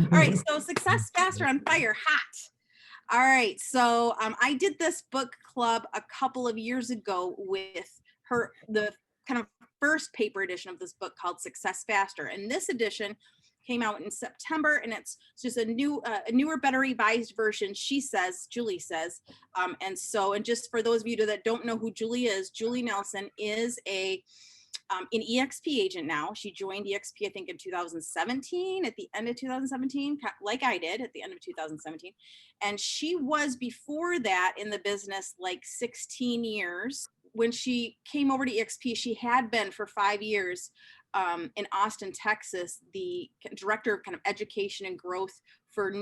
All right, so Success Faster on Fire, hot. All right, so I did this book club a couple of years ago with the kind of first paper edition of this book called Success Faster. And this edition came out in September, and it's just a newer, better revised version, Julie says. And just for those of you that don't know who Julie is, Julie Nelson is an EXP agent now. She joined EXP, I think, in 2017, at the end of 2017, like I did at the end of 2017. And she was before that in the business like 16 years. When she came over to EXP, she had been for 5 years in Austin, Texas, the director of kind of education and growth for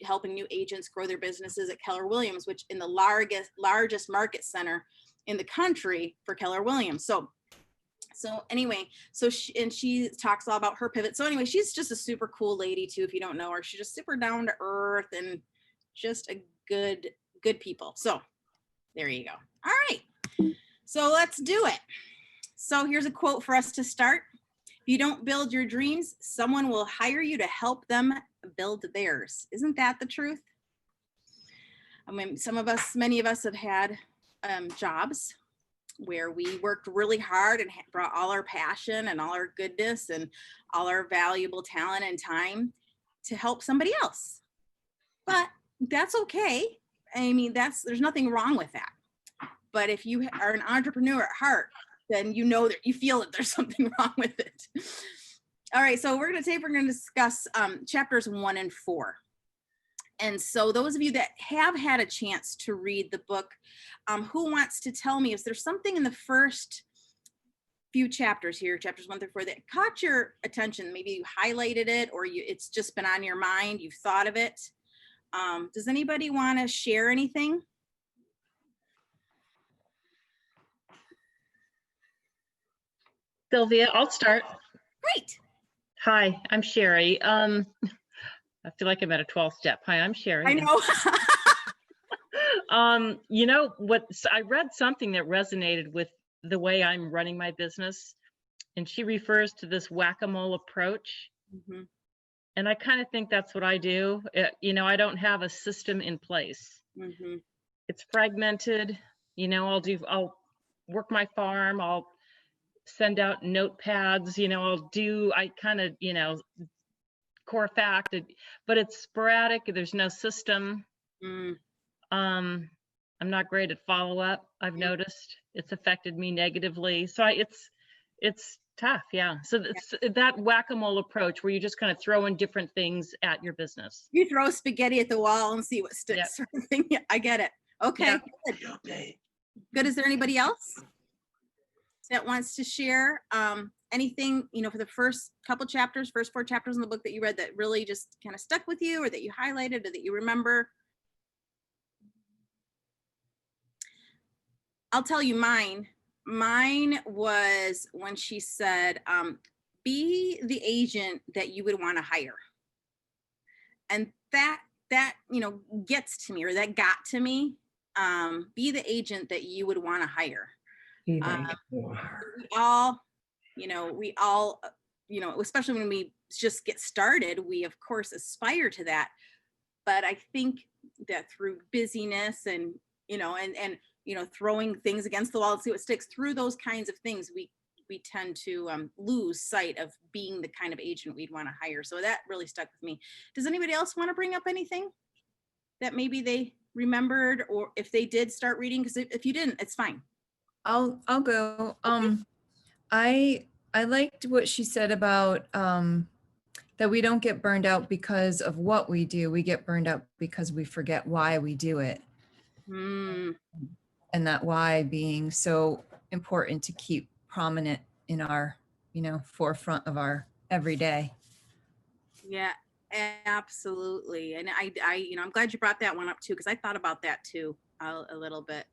helping new agents grow their businesses at Keller Williams, which in the largest market center in the country for Keller Williams. So anyway, she talks all about her pivot. So anyway, she's just a super cool lady too. If you don't know her, she's just super down to earth and just a good people. So there you go. All right, so let's do it. So here's a quote for us to start. If you don't build your dreams, someone will hire you to help them build theirs. Isn't that the truth? I mean, many of us have had jobs where we worked really hard and brought all our passion and all our goodness and all our valuable talent and time to help somebody else. But that's okay. I mean, there's nothing wrong with that. But if you are an entrepreneur at heart, then you know that you feel that there's something wrong with it. All right, so we're going to discuss chapters 1 and 4. And so those of you that have had a chance to read the book, who wants to tell me, is there something in the first few chapters here, chapters 1 through 4, that caught your attention? Maybe you highlighted it, or it's just been on your mind, you've thought of it. Does anybody want to share anything? Sylvia, I'll start. Great. Hi, I'm Sherry. I feel like I'm at a 12 step. Hi, I'm Sherry. I know. You know what? I read something that resonated with the way I'm running my business, and she refers to this whack-a-mole approach. Mm-hmm. And I kind of think that's what I do. I don't have a system in place. Mm-hmm. It's fragmented. I'll work my farm. I'll send out notepads. I kind of, core fact, but it's sporadic. There's no system. I'm not great at follow-up. I've noticed it's affected me negatively. So it's tough. Yeah. So it's that whack-a-mole approach where you just kind of throw in different things at your business. You throw spaghetti at the wall and see what sticks. Yep. Yeah, I get it. Okay. Yeah. Good. Is there anybody else that wants to share anything, for the first 4 chapters in the book that you read that really just kind of stuck with you, or that you highlighted, or that you remember? I'll tell you mine. Mine was when she said, be the agent that you would want to hire. And that gets to me, or that got to me. Be the agent that you would want to hire. We all, especially when we just get started, we of course aspire to that. But I think that through busyness and throwing things against the wall to see what sticks, through those kinds of things, we tend to lose sight of being the kind of agent we'd want to hire. So that really stuck with me. Does anybody else want to bring up anything that maybe they remembered, or if they did start reading? Because if you didn't, it's fine. I'll go. I liked what she said about that we don't get burned out because of what we do. We get burned out because we forget why we do it. And that why being so important to keep prominent in our, forefront of our everyday. Yeah, absolutely. And I'm glad you brought that one up too, because I thought about that too a little bit.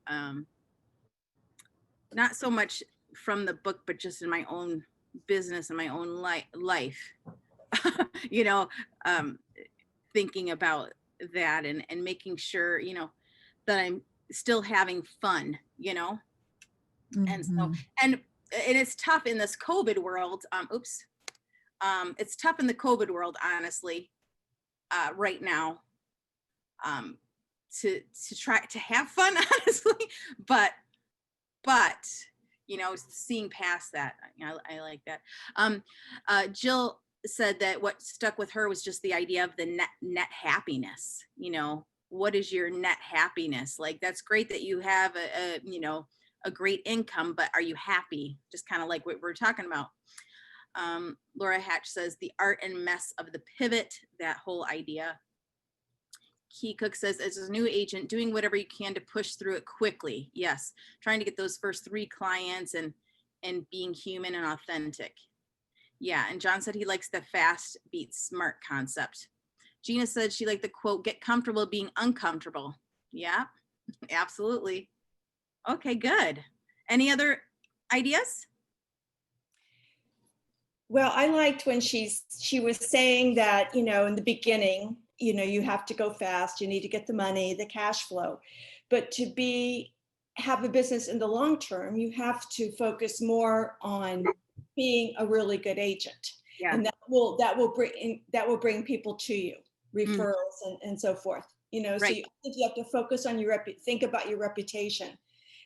Not so much from the book, but just in my own business and my own life, thinking about that and making sure, that I'm still having fun, Mm-hmm. And so, and it's tough in this COVID world. It's tough in the COVID world, honestly, right now, to try to have fun, honestly, but seeing past that, I like that. Jill said that what stuck with her was just the idea of the net happiness. What is your net happiness? Like, that's great that you have a great income, but are you happy? Just kind of like what we're talking about. Laura Hatch says the art and mess of the pivot, that whole idea. Key Cook says, as a new agent, doing whatever you can to push through it quickly. Yes. Trying to get those first 3 clients and being human and authentic. Yeah. And John said he likes the fast beats smart concept. Gina said she liked the quote, get comfortable being uncomfortable. Yeah, absolutely. Okay, good. Any other ideas? Well, I liked when she was saying that, in the beginning, you have to go fast, you need to get the money, the cash flow, but to have a business in the long term, you have to focus more on being a really good agent. Yeah. And that will bring people to you, referrals and so forth, Right. So I think you have to focus on think about your reputation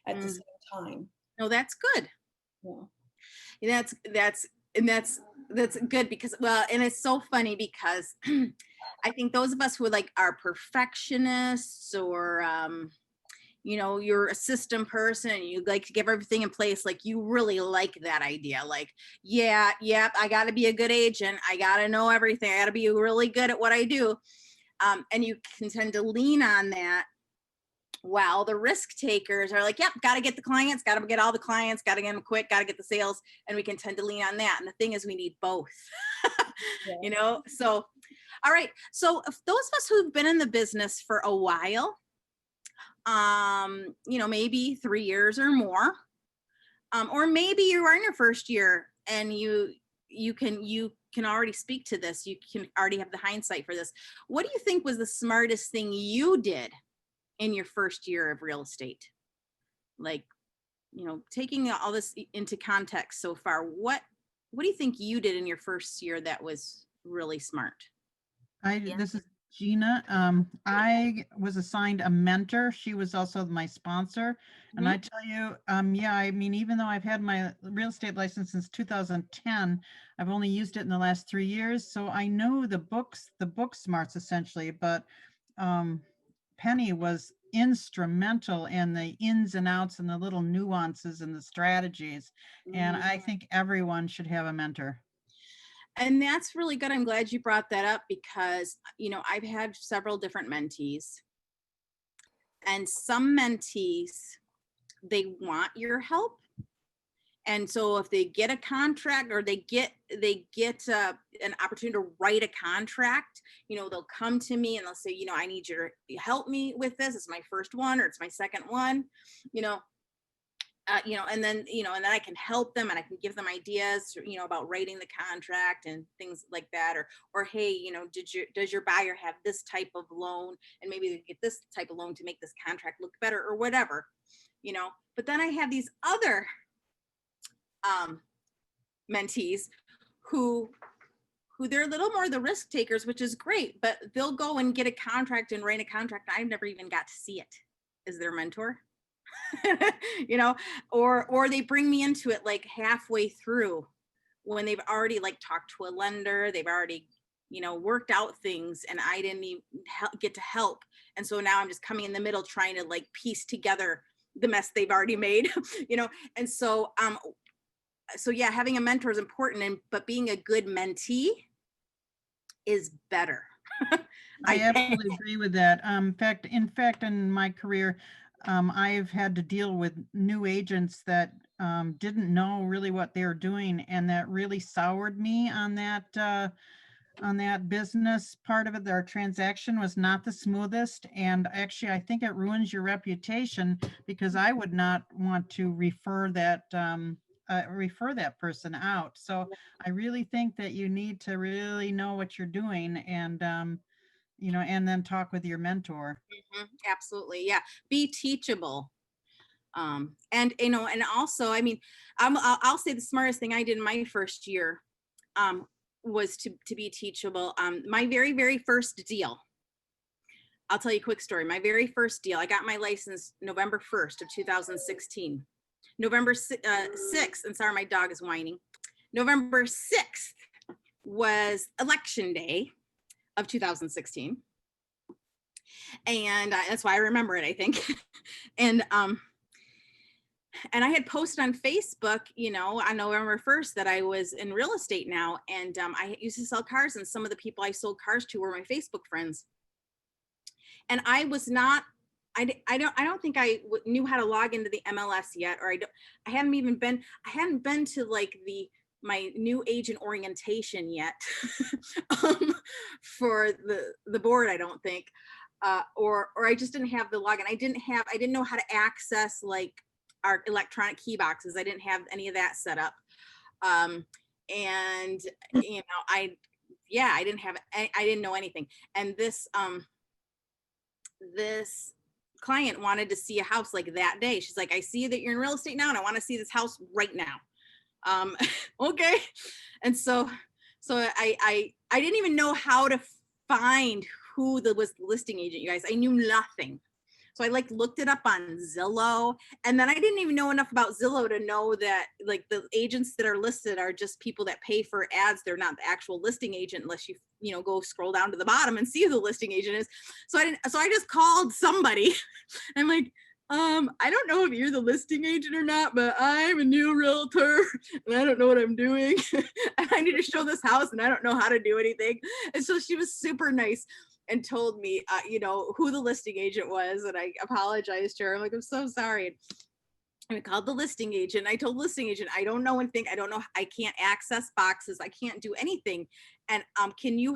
at the same time. No, that's good. Yeah. That's good because, well, and it's so funny because I think those of us who are perfectionists, or you're a system person and you like to give everything in place, like you really like that idea, like, yeah, I got to be a good agent, I got to know everything, I got to be really good at what I do, and you can tend to lean on that, while the risk takers are like, yep, got to get the clients, got to get all the clients, got to get them quick, got to get the sales. And we can tend to lean on that. And the thing is, we need both. Yeah. So, all right. So if those of us who've been in the business for a while, maybe 3 years or more, or maybe you are in your first year and you can already speak to this. You can already have the hindsight for this. What do you think was the smartest thing you did in your first year of real estate? Like, taking all this into context so far, what do you think you did in your first year that was really smart? This is Gina. I was assigned a mentor. She was also my sponsor. And I tell you, even though I've had my real estate license since 2010, I've only used it in the last 3 years. So I know the book smarts essentially, but Penny was instrumental in the ins and outs and the little nuances and the strategies. And I think everyone should have a mentor. And that's really good. I'm glad you brought that up because, I've had several different mentees, and some mentees, they want your help. And so if they get a contract or they get an opportunity to write a contract, they'll come to me and they'll say, I need you to help me with this. It's my first one or it's my second one, and then I can help them and I can give them ideas, about writing the contract and things like that. Or hey, does your buyer have this type of loan, and maybe they get this type of loan to make this contract look better or whatever, But then I have these other mentees who they're a little more the risk takers, which is great, but they'll go and get a contract and write a contract. I've never even got to see it as their mentor. Or they bring me into it like halfway through when they've already talked to a lender, they've already, worked out things, and I didn't even get to help. And so now I'm just coming in the middle trying to piece together the mess they've already made, and so yeah, having a mentor is important, but being a good mentee is better. I absolutely agree with that. In fact, in my career, I've had to deal with new agents that didn't know really what they were doing, and that really soured me on that business part of it. Their transaction was not the smoothest, and actually I think it ruins your reputation, because I would not want to refer that person out. So I really think that you need to really know what you're doing, and and then talk with your mentor. Absolutely. Yeah. Be teachable. And also, I'll say the smartest thing I did in my first year, was to be teachable. My very first deal, I'll tell you a quick story. My very first deal, I got my license November 1st of 2016. November 6th, and sorry, my dog is whining. November 6th was election day of 2016. And that's why I remember it, I think. And I had posted on Facebook, you know, on November 1st that I was in real estate now. And I used to sell cars, and some of the people I sold cars to were my Facebook friends. And I was not, I don't think I knew how to log into the MLS yet, or I hadn't been to like my new agent orientation yet for the board, I don't think. Or I just didn't have the login. I didn't know how to access like our electronic key boxes. I didn't have any of that set up. And you know, I didn't know anything. And this client wanted to see a house like that day. She's like, I see that you're in real estate now, and I want to see this house right now. Okay. And so I didn't even know how to find who was the listing agent, you guys. I knew nothing. So I like looked it up on Zillow, and then I didn't even know enough about Zillow to know that like the agents that are listed are just people that pay for ads. They're not the actual listing agent unless you go scroll down to the bottom and see who the listing agent is. So I just called somebody. I'm like, I don't know if you're the listing agent or not, but I'm a new realtor and I don't know what I'm doing. And I need to show this house and I don't know how to do anything. And so she was super nice and told me, who the listing agent was. And I apologized to her. I'm like, I'm so sorry. And I called the listing agent. I told the listing agent, I don't know anything. I don't know. I can't access boxes. I can't do anything. And can you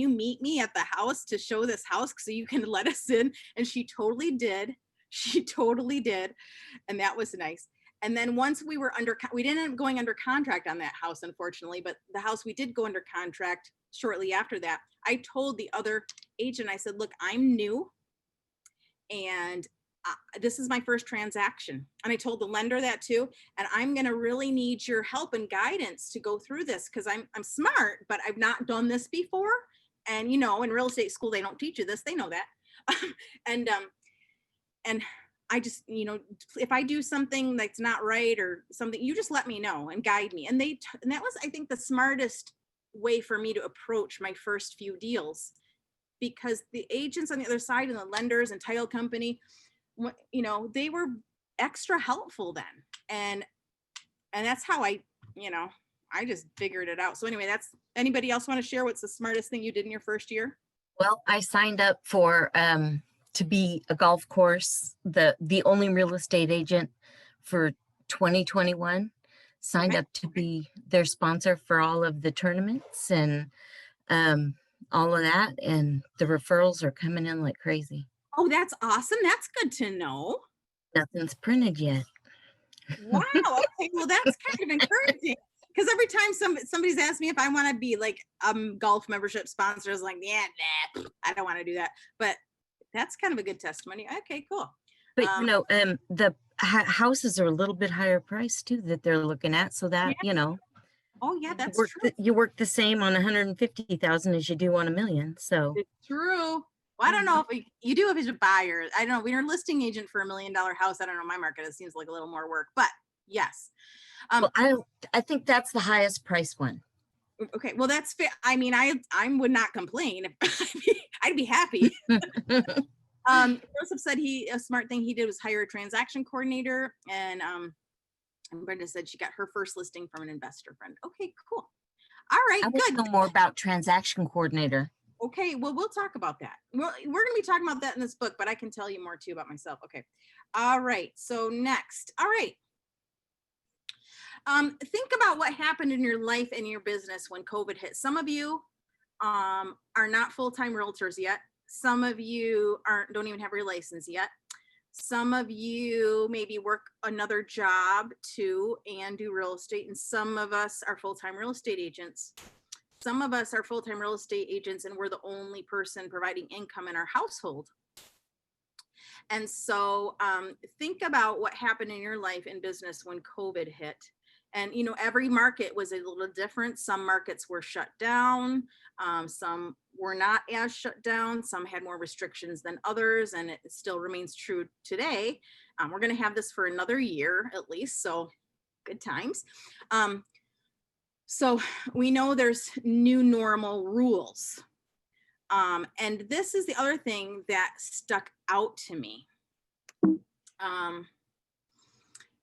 meet me at the house to show this house so you can let us in? And she totally did. She totally did. And that was nice. And then once we didn't end up going under contract on that house, unfortunately, but the house we did go under contract shortly after that. I told the other agent, I said, look, I'm new and this is my first transaction. And I told the lender that too. And I'm going to really need your help and guidance to go through this because I'm smart, but I've not done this before. And, in real estate school, they don't teach you this. They know that. And I just, if I do something that's not right or something, you just let me know and guide me. And that was, I think, the smartest way for me to approach my first few deals, because the agents on the other side and the lenders and title company, they were extra helpful then. And that's how I just figured it out. So anyway, anybody else want to share what's the smartest thing you did in your first year? Well, I signed up for to be a golf course, the only real estate agent for 2021, signed up to be their sponsor for all of the tournaments and all of that. And the referrals are coming in like crazy. Oh, that's awesome. That's good to know. Nothing's printed yet. Wow. Okay. Well, that's kind of encouraging. Because every time somebody's asked me if I want to be like golf membership sponsor, I was like, yeah, nah, I don't want to do that. But that's kind of a good testimony. Okay, cool. But the houses are a little bit higher price too that they're looking at, so that Oh yeah, that's true. You work the same on 150,000 as you do on $1 million. So it's true. Well, I don't know if you do if it's a buyer. I don't know. When you're a listing agent for $1 million house, I don't know. My market, it seems like a little more work, but yes. Well, I think that's the highest price one. Okay, well that's fair. I mean, I would not complain. I'd be happy. Joseph said a smart thing he did was hire a transaction coordinator, and Brenda said she got her first listing from an investor friend. Okay, cool. All right, I want to know more about transaction coordinator. Okay, well, we'll talk about that. Well, we're going to be talking about that in this book, but I can tell you more too about myself. Okay. All right. So next. All right. Think about what happened in your life and your business when COVID hit. Some of you are not full-time realtors yet. Some of you don't even have your license yet. Some of you maybe work another job too and do real estate. And some of us are full-time real estate agents. Some of us are full-time real estate agents and we're the only person providing income in our household. And so think about what happened in your life and business when COVID hit. And, you know, every market was a little different. Some markets were shut down. Some were not as shut down. Some had more restrictions than others. And it still remains true today. We're going to have this for another year at least. So good times. So we know there's new normal rules. And this is the other thing that stuck out to me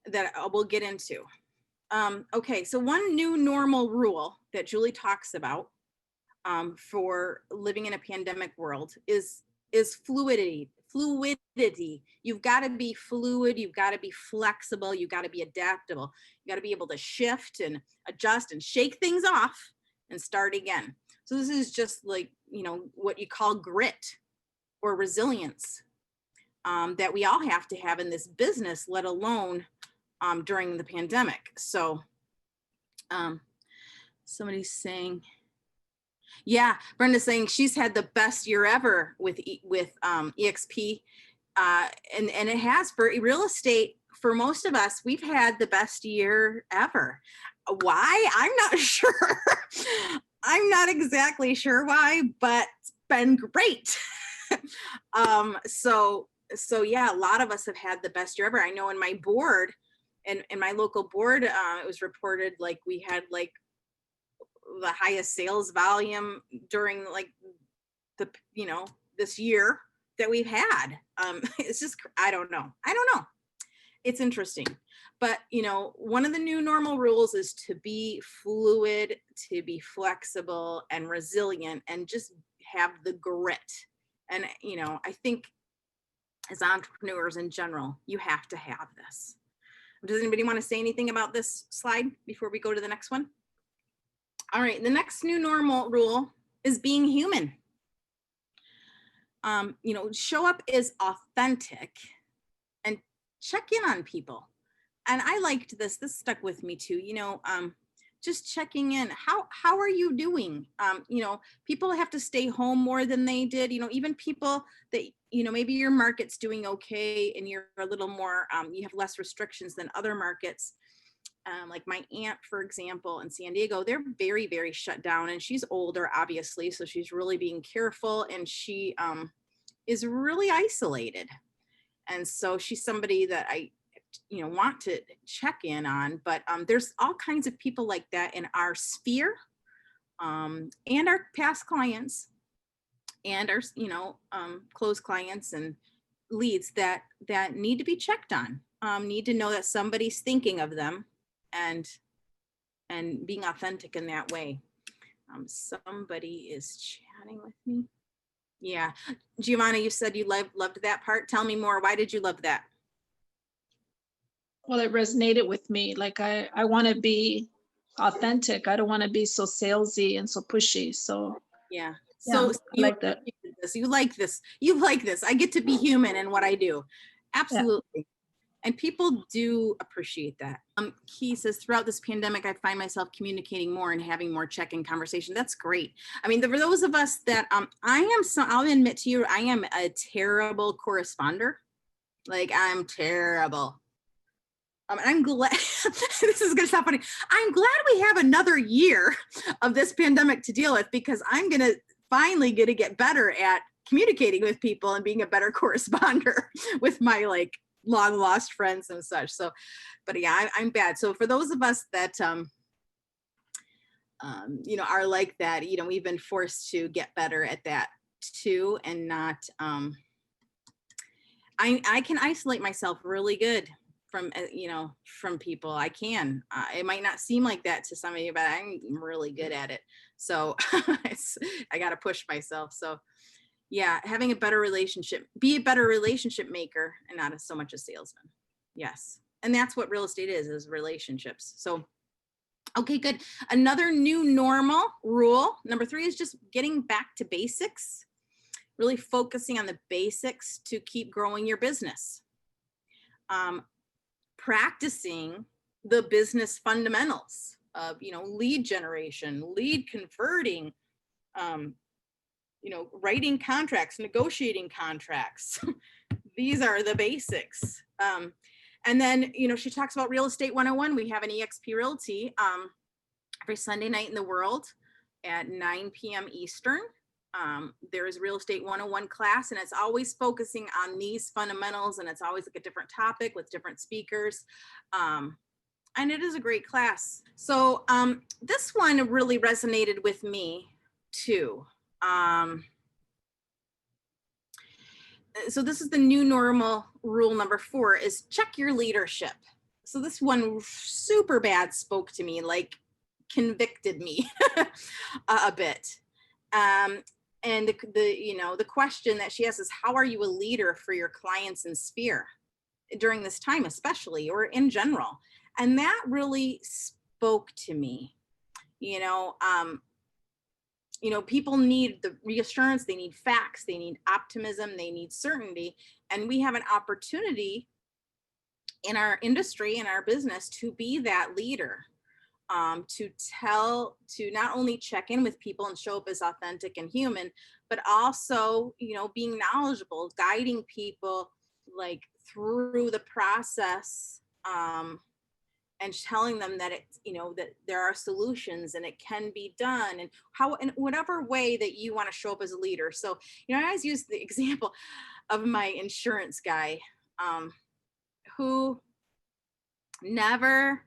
that we'll get into. Okay, so one new normal rule that Julie talks about for living in a pandemic world is fluidity. You've got to be fluid. You've got to be flexible. You've got to be adaptable. You got to be able to shift and adjust and shake things off and start again. So this is just like, you know, what you call grit or resilience that we all have to have in this business, let alone during the pandemic. So somebody's saying, yeah, Brenda's saying she's had the best year ever with EXP. And it has for real estate. For most of us, we've had the best year ever. Why? I'm not sure. I'm not exactly sure why, but it's been great. So yeah, a lot of us have had the best year ever. I know in my board, and in my local board, it was reported like we had like the highest sales volume during like the, you know, this year that we've had. It's just, I don't know. It's interesting. But, you know, one of the new normal rules is to be fluid, to be flexible and resilient, and just have the grit. And, you know, I think as entrepreneurs in general, you have to have this. Does anybody want to say anything about this slide before we go to the next one? All right, the next new normal rule is being human. You know, show up as authentic and check in on people. And I liked this. This stuck with me too. You know, just checking in. How are you doing? You know, people have to stay home more than they did. You know, even people that, you know, maybe your market's doing okay and you're a little more, you have less restrictions than other markets. Like my aunt, for example, in San Diego, they're very, very shut down, and she's older, obviously. So she's really being careful, and she is really isolated. And so she's somebody that I, you know, want to check in on, but there's all kinds of people like that in our sphere, and our past clients and our, you know, closed clients and leads that need to be checked on, need to know that somebody's thinking of them and being authentic in that way. Somebody is chatting with me. Yeah, Giovanna, you said you loved that part. Tell me more. Why did you love that? Well, it resonated with me. Like I want to be authentic. I don't want to be so salesy and so pushy. So yeah. So you like that. You like this. I get to be human in what I do. Absolutely. Yeah. And people do appreciate that. He says, throughout this pandemic, I find myself communicating more and having more check-in conversation. That's great. I mean, for those of us that I'll admit to you, I am a terrible corresponder. Like, I'm terrible. And I'm glad, this is going to sound funny. I'm glad we have another year of this pandemic to deal with, because I'm going to finally get better at communicating with people and being a better corresponder with my like long lost friends and such. So, but yeah, I'm bad. So for those of us that, you know, are like that, you know, we've been forced to get better at that too, and not, I can isolate myself really good from, you know, from people. I can, it might not seem like that to some of you, but I'm really good at it. So I got to push myself. So yeah, having a better relationship, be a better relationship maker and not so much a salesman. Yes. And that's what real estate is relationships. So, okay, good. Another new normal rule, number 3, is just getting back to basics, really focusing on the basics to keep growing your business. Practicing the business fundamentals of, you know, lead generation, lead converting, you know, writing contracts, negotiating contracts. These are the basics. And then, you know, she talks about real estate 101. We have an EXP Realty every Sunday night in the world at 9 p.m. Eastern. There is real estate 101 class, and it's always focusing on these fundamentals, and it's always like a different topic with different speakers. And it is a great class. So this one really resonated with me too. So this is the new normal rule number 4 is check your leadership. So this one super bad spoke to me, like convicted me a bit. And the question that she asks is, how are you a leader for your clients and sphere during this time, especially, or in general? And that really spoke to me. People need the reassurance, they need facts, they need optimism, they need certainty. And we have an opportunity in our industry, in our business, to be that leader, to not only check in with people and show up as authentic and human, but also, being knowledgeable, guiding people like through the process, and telling them that it's, that there are solutions and it can be done, and how, in whatever way that you want to show up as a leader. So, I always use the example of my insurance guy, who never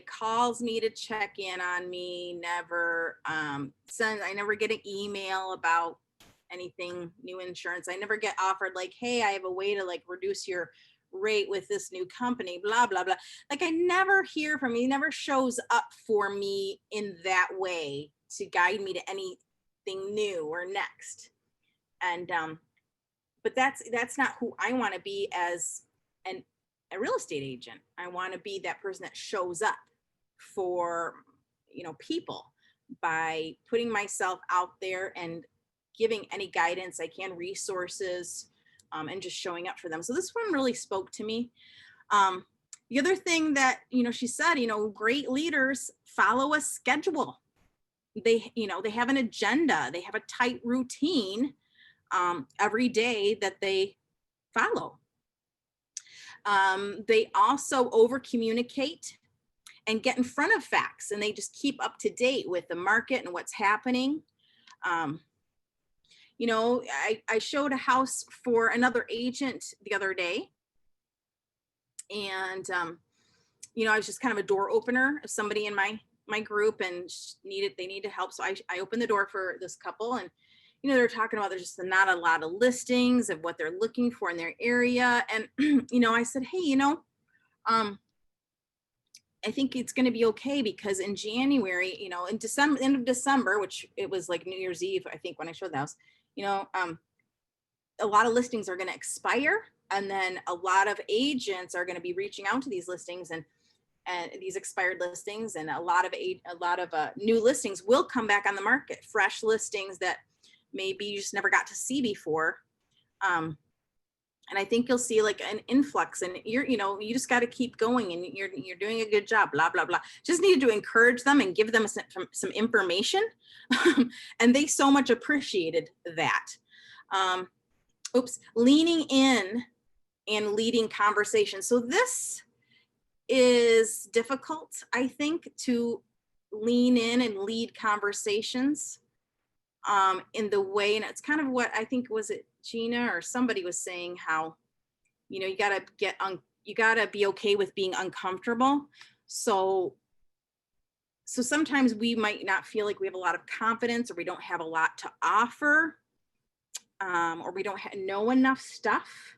calls me to check in on me, never I never get an email about anything new insurance. I never get offered hey, I have a way to reduce your rate with this new company, blah, blah, blah. I never hear from him. He never shows up for me in that way to guide me to anything new or next. And, but that's not who I want to be as a real estate agent. I want to be that person that shows up for, people by putting myself out there and giving any guidance I can, resources, and just showing up for them. So this one really spoke to me. The other thing that, she said, great leaders follow a schedule. They have an agenda. They have a tight routine every day that they follow. They also over communicate and get in front of facts, and they just keep up to date with the market and what's happening. I showed a house for another agent the other day, and I was just kind of a door opener of somebody in my group, and they needed help. So I opened the door for this couple, and they're talking about there's just not a lot of listings of what they're looking for in their area. And I said, hey, I think it's going to be okay, because in January, in December, end of December, which it was New Year's Eve, I think, when I showed the house, a lot of listings are going to expire, and then a lot of agents are going to be reaching out to these listings and these expired listings, and a lot of new listings will come back on the market, fresh listings that maybe you just never got to see before. And I think you'll see an influx, and you just got to keep going, and you're doing a good job, blah, blah, blah. Just needed to encourage them and give them some information. And they so much appreciated that. Leaning in and leading conversation. So this is difficult, I think, to lean in and lead conversations in the way, and it's kind of what I think, was it Gina or somebody was saying, how you gotta be okay with being uncomfortable. So sometimes we might not feel like we have a lot of confidence, or we don't have a lot to offer, or we don't know enough stuff,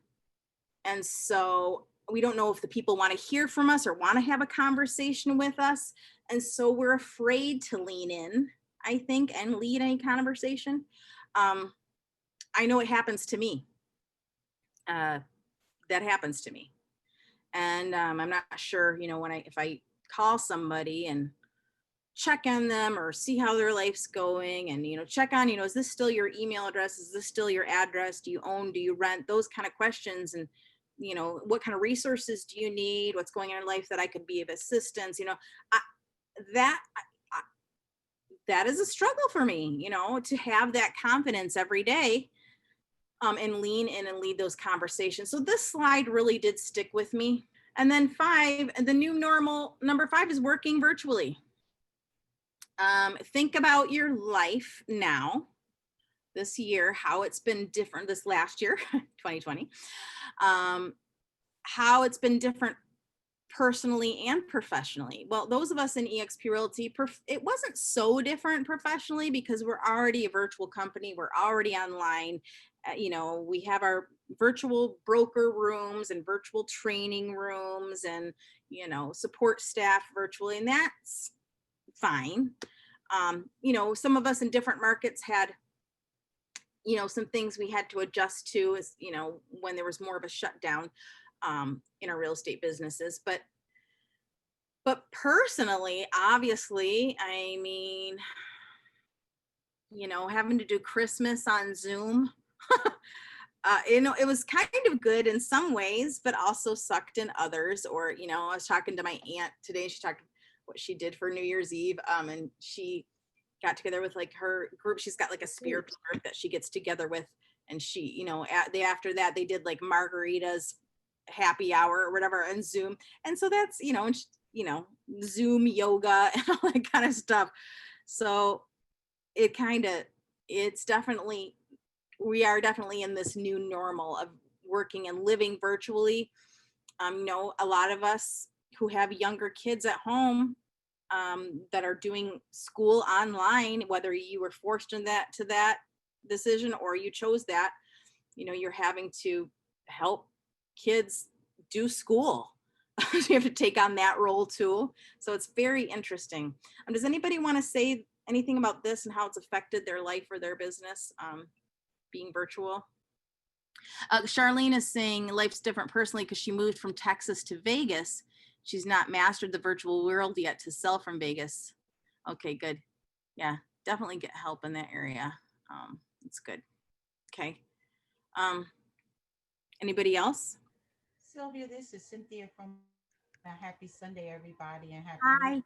and so we don't know if the people want to hear from us or want to have a conversation with us, and so we're afraid to lean in, I think, and lead any conversation. I know it happens to me. That happens to me. And I'm not sure, if I call somebody and check on them or see how their life's going, and, check on, is this still your email address? Is this still your address? Do you own? Do you rent? Those kind of questions. And, what kind of resources do you need? What's going on in life that I could be of assistance? That is a struggle for me, to have that confidence every day, and lean in and lead those conversations. So this slide really did stick with me. And then 5, the new normal, number 5 is working virtually. Think about your life now, this year, how it's been different this last year, 2020, how it's been different personally and professionally. Well, those of us in eXp Realty, it wasn't so different professionally because we're already a virtual company. We're already online. You know, we have our virtual broker rooms and virtual training rooms and, you know, support staff virtually, and that's fine. You know, some of us in different markets had, you know, some things we had to adjust to, as, you know, when there was more of a shutdown in our real estate businesses. But personally, obviously, I mean, you know, having to do Christmas on Zoom, you know, it was kind of good in some ways, but also sucked in others. Or, you know, I was talking to my aunt today. She talked what she did for New Year's Eve. And she got together with like her group. She's got like a spiritual group that she gets together with. And she, you know, after that, they did like margaritas happy hour or whatever on Zoom. And so that's, you know, and you know, Zoom yoga and all that kind of stuff. So it's definitely, we are definitely in this new normal of working and living virtually. You know, a lot of us who have younger kids at home that are doing school online, whether you were forced to that decision or you chose that, you know, you're having to help kids do school. You have to take on that role too. So it's very interesting. Does anybody want to say anything about this and how it's affected their life or their business, being virtual? Charlene is saying life's different personally because she moved from Texas to Vegas. She's not mastered the virtual world yet to sell from Vegas. Okay, good. Yeah, definitely get help in that area. It's good. Okay. Anybody else? Sylvia, this is Cynthia from Happy Sunday, everybody, and happy. Hi.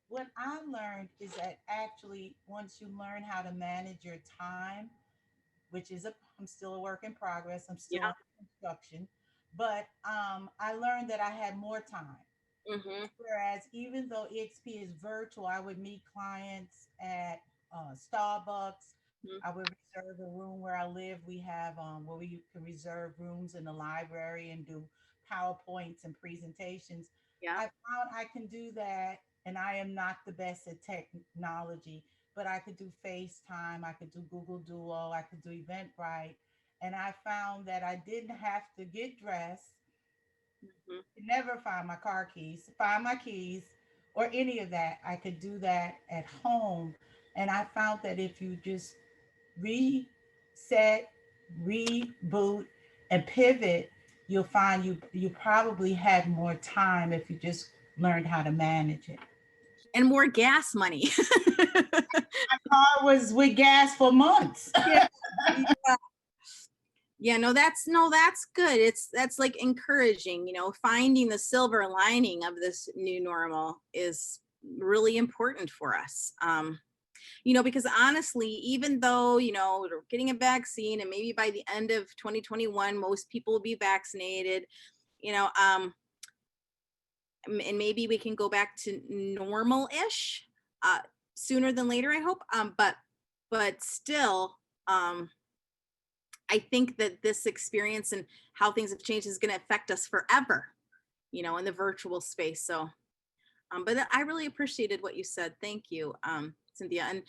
What I learned is that actually, once you learn how to manage your time, which is I'm still a work in progress. I'm still in construction, but I learned that I had more time. Mm-hmm. Whereas even though EXP is virtual, I would meet clients at Starbucks. Mm-hmm. I would reserve a room where I live. We have where we can reserve rooms in the library and do PowerPoints and presentations. Yeah. I found I can do that, and I am not the best at technology, but I could do FaceTime, I could do Google Duo, I could do Eventbrite, and I found that I didn't have to get dressed, never find my keys, or any of that. I could do that at home, and I found that if you just reset, reboot, and pivot, you'll find you probably had more time if you just learned how to manage it. And more gas money. My car was with gas for months. Yeah, no, that's good. That's like encouraging, you know, finding the silver lining of this new normal is really important for us. You know, because honestly, even though, you know, we're getting a vaccine and maybe by the end of 2021, most people will be vaccinated, you know, and maybe we can go back to normal-ish sooner than later, I hope. But still, I think that this experience and how things have changed is going to affect us forever, you know, in the virtual space. So, but I really appreciated what you said. Thank you, Cynthia. And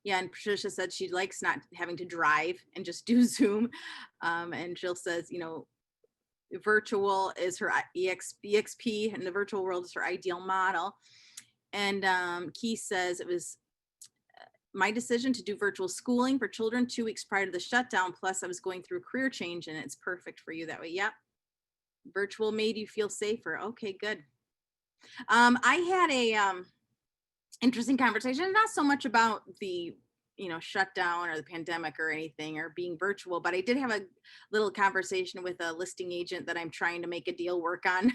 yeah, and Patricia said she likes not having to drive and just do Zoom. And Jill says, you know, virtual is her EXP and the virtual world is her ideal model. And Keith says it was my decision to do virtual schooling for children 2 weeks prior to the shutdown. Plus I was going through a career change and it's perfect for you that way. Yep. Virtual made you feel safer. Okay, good. I had a interesting conversation, not so much about the, you know, shutdown or the pandemic or anything or being virtual, but I did have a little conversation with a listing agent that I'm trying to make a deal work on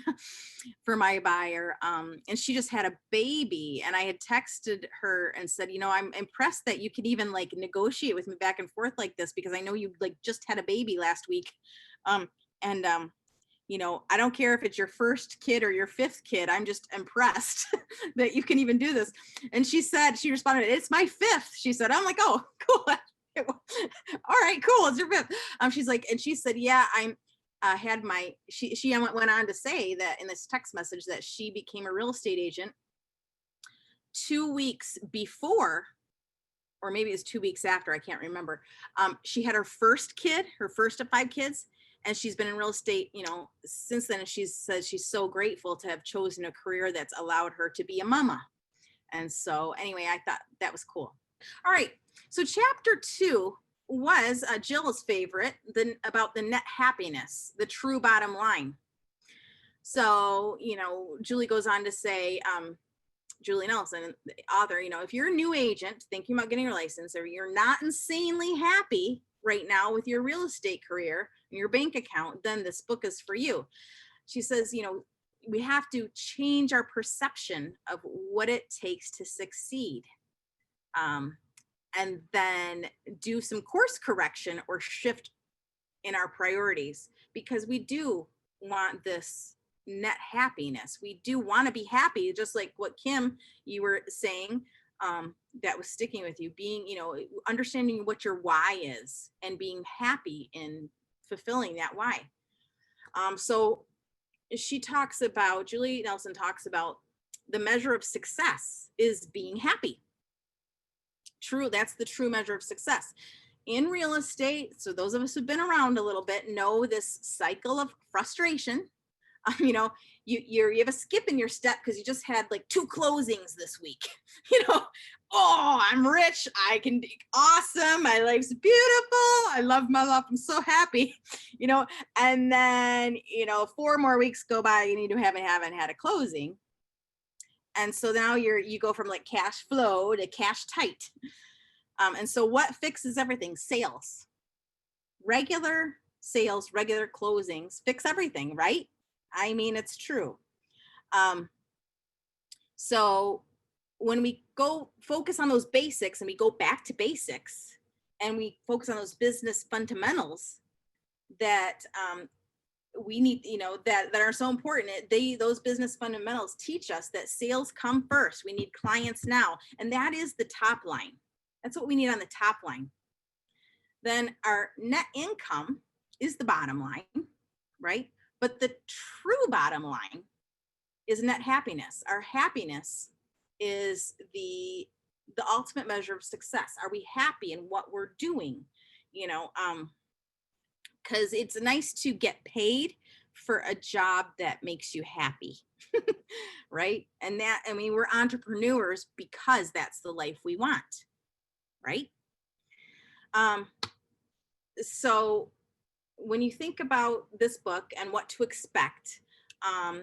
for my buyer. And she just had a baby and I had texted her and said, you know, I'm impressed that you can even like negotiate with me back and forth like this, because I know you like just had a baby last week. you know, I don't care if it's your first kid or your fifth kid. I'm just impressed that you can even do this. And she responded, it's my fifth. She said, I'm like, oh, cool. All right, cool. It's your fifth. She's like, and she said, yeah, she went on to say that in this text message that she became a real estate agent 2 weeks before, or maybe it was 2 weeks after, I can't remember. She had her first kid, her first of 5 kids. And she's been in real estate, you know, since then. And she says she's so grateful to have chosen a career that's allowed her to be a mama. And so anyway, I thought that was cool. All right. So chapter 2 was Jill's favorite, about the net happiness, the true bottom line. So, you know, Julie goes on to say, Julie Nelson, the author, you know, if you're a new agent thinking about getting your license, or you're not insanely happy right now with your real estate career and your bank account, then this book is for you. She says, you know, we have to change our perception of what it takes to succeed. And then do some course correction or shift in our priorities, because we do want this net happiness. We do want to be happy, just like what Kim, you were saying, that was sticking with you, being, you know, understanding what your why is and being happy in fulfilling that why. So Julie Nelson talks about the measure of success is being happy. True, that's the true measure of success in real estate. So those of us who've been around a little bit know this cycle of frustration. You know, you have a skip in your step because you just had like 2 closings this week. You know, oh, I'm rich. I can be awesome. My life's beautiful. I love my life. I'm so happy. You know, and then, you know, 4 more weeks go by and you haven't had a closing. And so now you go from like cash flow to cash tight. And so what fixes everything? Sales. Regular sales, regular closings fix everything, right? I mean, it's true. So when we go focus on those basics and we go back to basics and we focus on those business fundamentals that we need, you know, that are so important. Those business fundamentals teach us that sales come first. We need clients now. And that is the top line. That's what we need on the top line. Then our net income is the bottom line, right? But the true bottom line is net happiness. Our happiness is the ultimate measure of success. Are we happy in what we're doing? You know, because it's nice to get paid for a job that makes you happy, right? And that, I mean, we're entrepreneurs because that's the life we want, right? So when you think about this book and what to expect,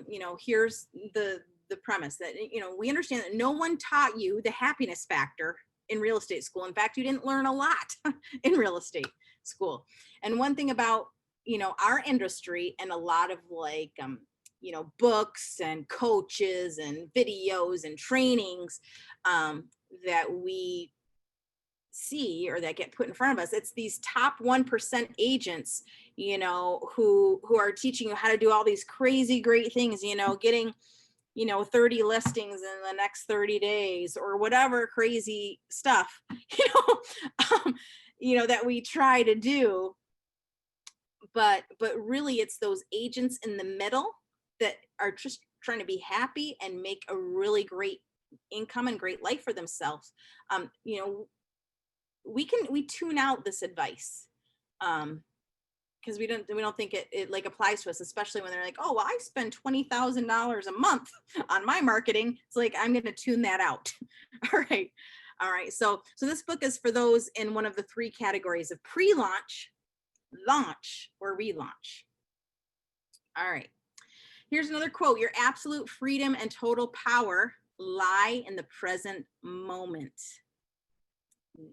you know, here's the premise that, you know, we understand that no one taught you the happiness factor in real estate school. In fact, you didn't learn a lot in real estate school. And one thing about, you know, our industry and a lot of like, you know, books and coaches and videos and trainings that we see or that get put in front of us, it's these top 1% agents, you know, who are teaching you how to do all these crazy great things, you know, getting, you know, 30 listings in the next 30 days or whatever crazy stuff, you know, that we try to do. But really it's those agents in the middle that are just trying to be happy and make a really great income and great life for themselves. You know, we tune out this advice because we don't think it like applies to us, especially when they're like, oh, well, I spend $20,000 a month on my marketing. It's like, I'm going to tune that out. All right. So this book is for those in one of the 3 categories of pre-launch, launch, or relaunch. All right. Here's another quote. Your absolute freedom and total power lie in the present moment.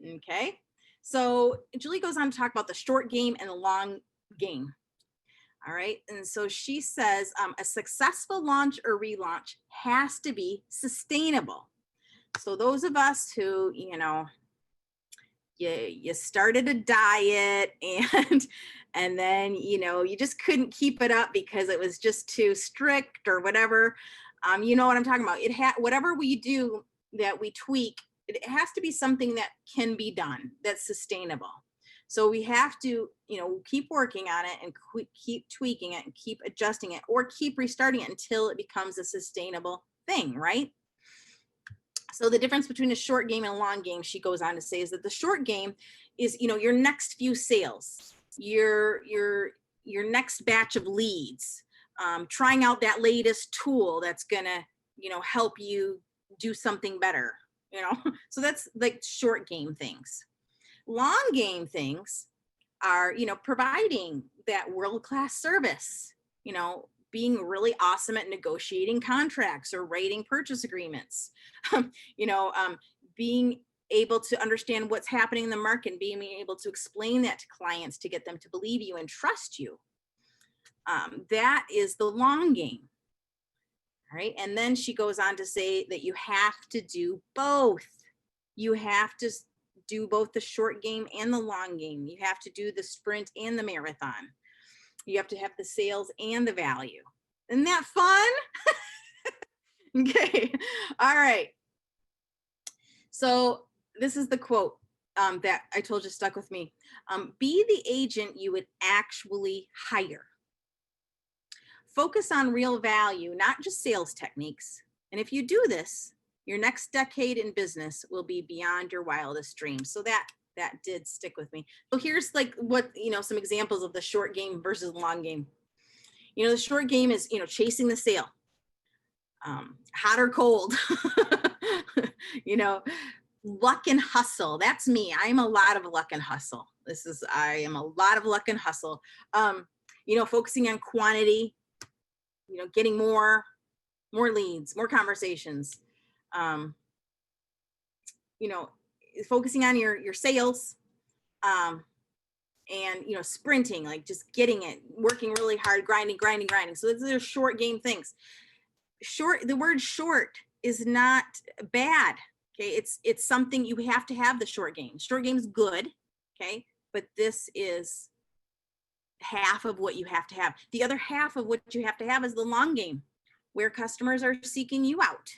Okay. So Julie goes on to talk about the short game and the long game. All right. And so she says a successful launch or relaunch has to be sustainable. So those of us who, you know, you started a diet and then, you know, you just couldn't keep it up because it was just too strict or whatever. You know what I'm talking about. Whatever we do that we tweak, it has to be something that can be done, that's sustainable. So we have to, you know, keep working on it and keep tweaking it and keep adjusting it, or keep restarting it until it becomes a sustainable thing, right? So the difference between a short game and a long game, she goes on to say, is that the short game is, you know, your next few sales, your next batch of leads, trying out that latest tool that's gonna, you know, help you do something better, you know. So that's like short game things. Long game things are, you know, providing that world-class service, you know, being really awesome at negotiating contracts or writing purchase agreements, you know, being able to understand what's happening in the market and being able to explain that to clients to get them to believe you and trust you. That is the long game. All right. And then she goes on to say that you have to do both. You have to do both the short game and the long game. You have to do the sprint and the marathon. You have to have the sales and the value. Isn't that fun? Okay. All right. So this is the quote that I told you stuck with me. Be the agent you would actually hire. Focus on real value, not just sales techniques. And if you do this, your next decade in business will be beyond your wildest dreams. So that did stick with me. So here's like what, you know, some examples of the short game versus long game. You know, the short game is, you know, chasing the sale, hot or cold, you know, luck and hustle. That's me. I'm a lot of luck and hustle. I am a lot of luck and hustle. You know, focusing on quantity, you know, getting more leads, more conversations, you know, focusing on your sales, and, you know, sprinting, like just getting it, working really hard, grinding. So those are short game things. The word short is not bad. Okay. It's something you have to have. The short game. Short game is good. Okay. But this is half of what you have to have. The other half of what you have to have is the long game, where customers are seeking you out.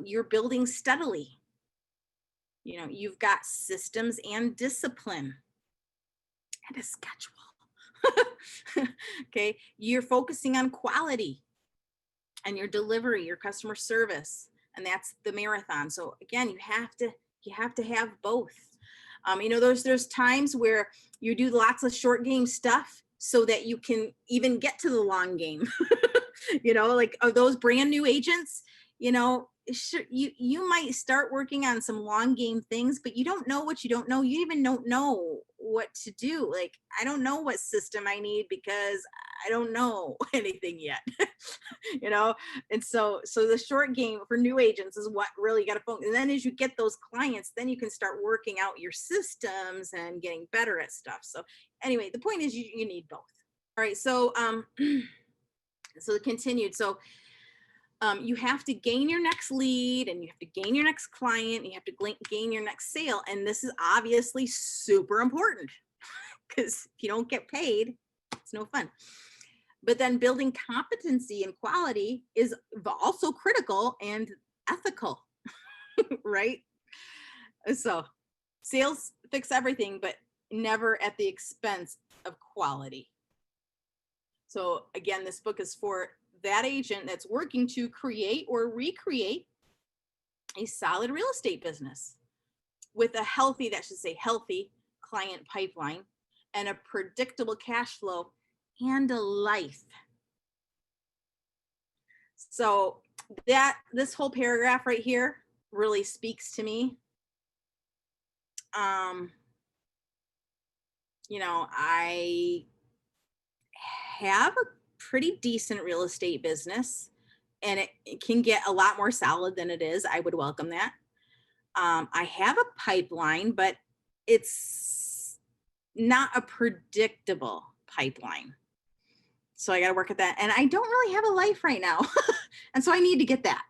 You're building steadily. You know, you've got systems and discipline and a schedule. Okay. You're focusing on quality and your delivery, your customer service, and that's the marathon. So again, you have to have both. You know, there's times where you do lots of short game stuff so that you can even get to the long game. You know, like those brand new agents, you know, you might start working on some long game things, but you don't know what you don't know. You even don't know what to do. Like, I don't know what system I need because I don't know anything yet. You know, and so the short game for new agents is what really got to focus. And then as you get those clients, then you can start working out your systems and getting better at stuff. So anyway, the point is you need both. All right. So so it continued. So you have to gain your next lead, and you have to gain your next client, and you have to gain your next sale. And this is obviously super important because if you don't get paid, it's no fun. But then building competency and quality is also critical and ethical, right? So sales fix everything, but never at the expense of quality. So again, this book is for that agent that's working to create or recreate a solid real estate business with a healthy client pipeline and a predictable cash flow and a life. So this whole paragraph right here really speaks to me. You know, I have a pretty decent real estate business, and it can get a lot more solid than it is. I would welcome that. I have a pipeline, but it's not a predictable pipeline. So I got to work at that. And I don't really have a life right now. And so I need to get that.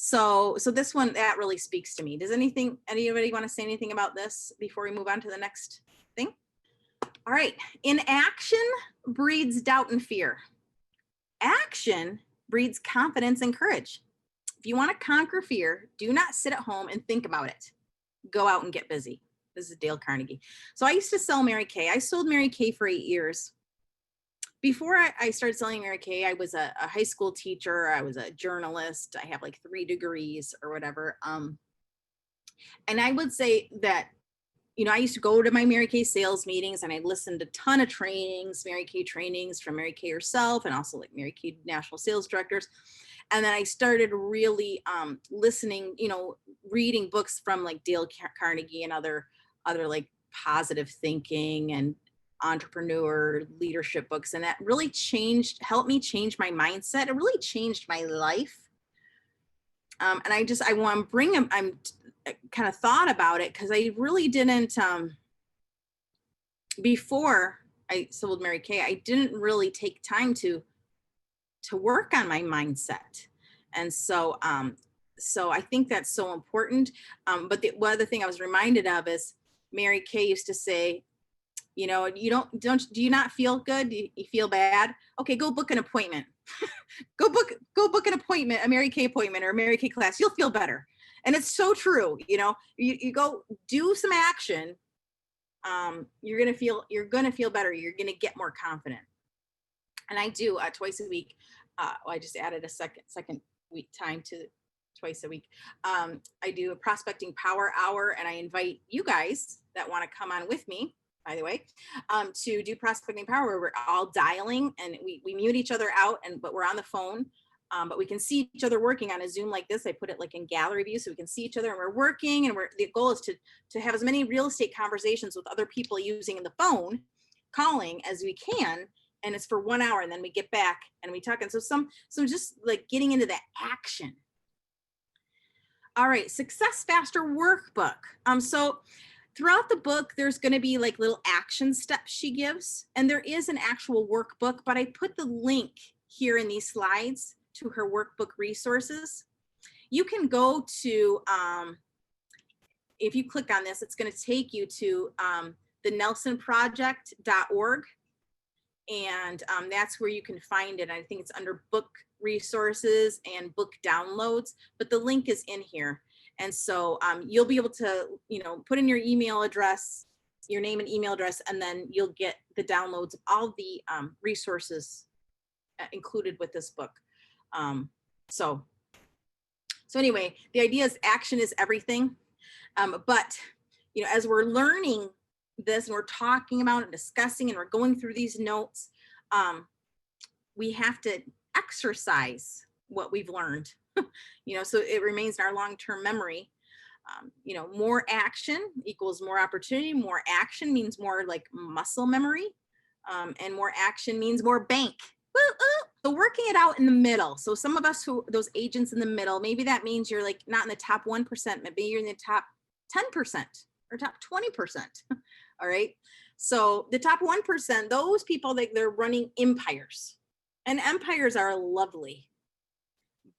So this one, that really speaks to me. Does anybody want to say anything about this before we move on to the next thing? All right. Inaction breeds doubt and fear. Action breeds confidence and courage. If you want to conquer fear, do not sit at home and think about it. Go out and get busy. This is Dale Carnegie. So I used to sell Mary Kay. I sold Mary Kay for 8 years. Before I started selling Mary Kay, I was a high school teacher. I was a journalist. I have like 3 degrees or whatever. And I would say that, you know, I used to go to my Mary Kay sales meetings and I listened to a ton of trainings, Mary Kay trainings from Mary Kay herself, and also like Mary Kay national sales directors. And then I started really listening, you know, reading books from like Dale Carnegie and other like positive thinking and entrepreneur leadership books. And that really helped me change my mindset. It really changed my life. And I want to bring them, I'm kind of thought about it because I really didn't, before I sold Mary Kay, I didn't really take time to work on my mindset. And so, so I think that's so important. But the other thing I was reminded of is Mary Kay used to say, you know, do you not feel good? Do you feel bad? Okay, go book an appointment. go book an appointment, a Mary Kay appointment or a Mary Kay class. You'll feel better. And it's so true. You know, you go do some action. You're going to feel better. You're going to get more confident. And I do twice a week. I just added a second week time to twice a week. I do a prospecting power hour, and I invite you guys that want to come on with me, by the way, to do prospecting power where we're all dialing and we mute each other out, but we're on the phone. But we can see each other working on a Zoom like this. I put it like in gallery view so we can see each other and we're working, and the goal is to have as many real estate conversations with other people using the phone calling as we can. And it's for 1 hour, and then we get back and we talk. And so just like getting into the action. All right, Success Faster workbook. So throughout the book, there's going to be like little action steps she gives, and there is an actual workbook, but I put the link here in these slides to her workbook resources. You can go to, if you click on this, it's going to take you to the nelsonproject.org. And that's where you can find it. I think it's under book resources and book downloads, but the link is in here. And so you'll be able to, you know, put in your email address, your name and email address, and then you'll get the downloads of all the resources included with this book. So anyway, the idea is action is everything. But, you know, as we're learning this and we're talking about and discussing and we're going through these notes, we have to exercise what we've learned, you know, so it remains in our long-term memory. You know, more action equals more opportunity. More action means more like muscle memory, and more action means more bank. So working it out in the middle. So some of us those agents in the middle, maybe that means you're like not in the top 1%, maybe you're in the top 10% or top 20%. All right. So the top 1%, those people, they're running empires, and empires are lovely,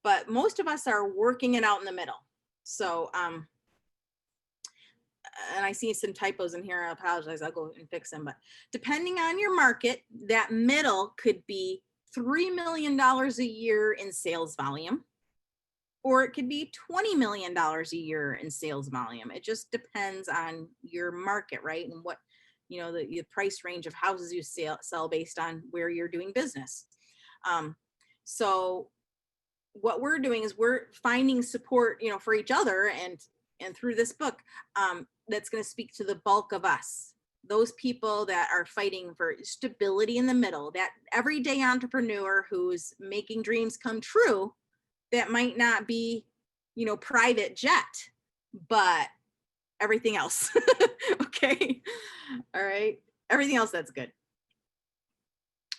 but most of us are working it out in the middle. So, and I see some typos in here. I apologize. I'll go and fix them. But depending on your market, that middle could be $3 million a year in sales volume, or it could be $20 million a year in sales volume. It just depends on your market, right? And what, you know, the price range of houses you sell based on where you're doing business. So what we're doing is we're finding support, you know, for each other, and through this book, that's going to speak to the bulk of us, those people that are fighting for stability in the middle, that everyday entrepreneur who's making dreams come true, that might not be, you know, private jet, but everything else. Okay. All right. Everything else that's good.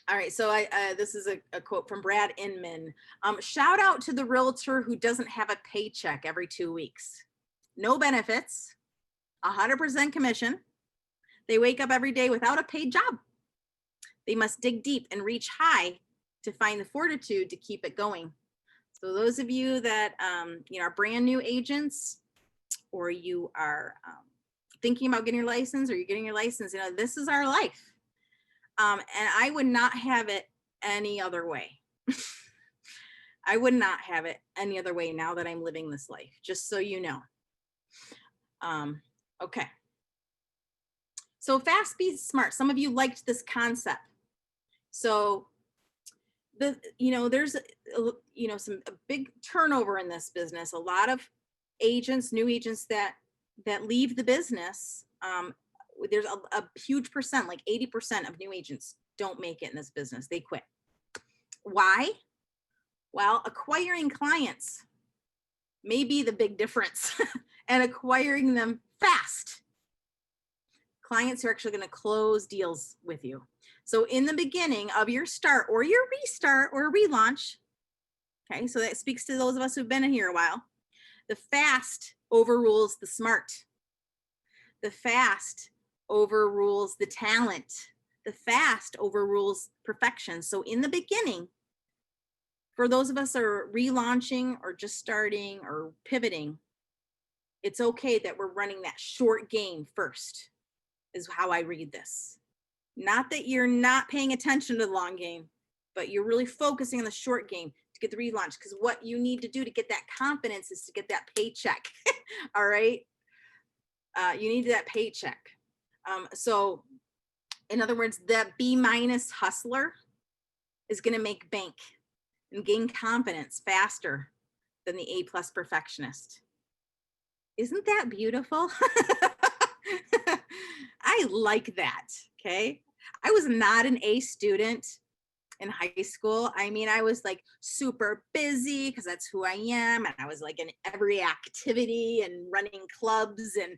All right. So this is a quote from Brad Inman. Shout out to the realtor who doesn't have a paycheck every 2 weeks. No benefits, 100% commission. They wake up every day without a paid job. They must dig deep and reach high to find the fortitude to keep it going. So those of you that, are brand new agents, or you are thinking about getting your license, or you're getting your license, this is our life. And I would not have it any other way. I would not have it any other way now that I'm living this life, just so you know. Okay. So fast, be smart. Some of you liked this concept. So there's a big turnover in this business. A lot of agents, new agents that leave the business. There's a huge percent, like 80% of new agents don't make it in this business. They quit. Why? Well, acquiring clients may be the big difference and acquiring them fast. Clients are actually going to close deals with you. So in the beginning of your start or your restart or relaunch, okay, so that speaks to those of us who've been in here a while, the fast overrules the smart. The fast overrules the talent. The fast overrules perfection. So in the beginning, for those of us that are relaunching or just starting or pivoting, it's okay that we're running that short game first, is how I read this. Not that you're not paying attention to the long game, but you're really focusing on the short game to get the relaunch, because what you need to do to get that confidence is to get that paycheck. All right. You need that paycheck. So in other words, that B- hustler is going to make bank and gain confidence faster than the A+ perfectionist. Isn't that beautiful? I like that. Okay. I was not an A student in high school. I mean, I was like super busy because that's who I am. And I was like in every activity and running clubs and,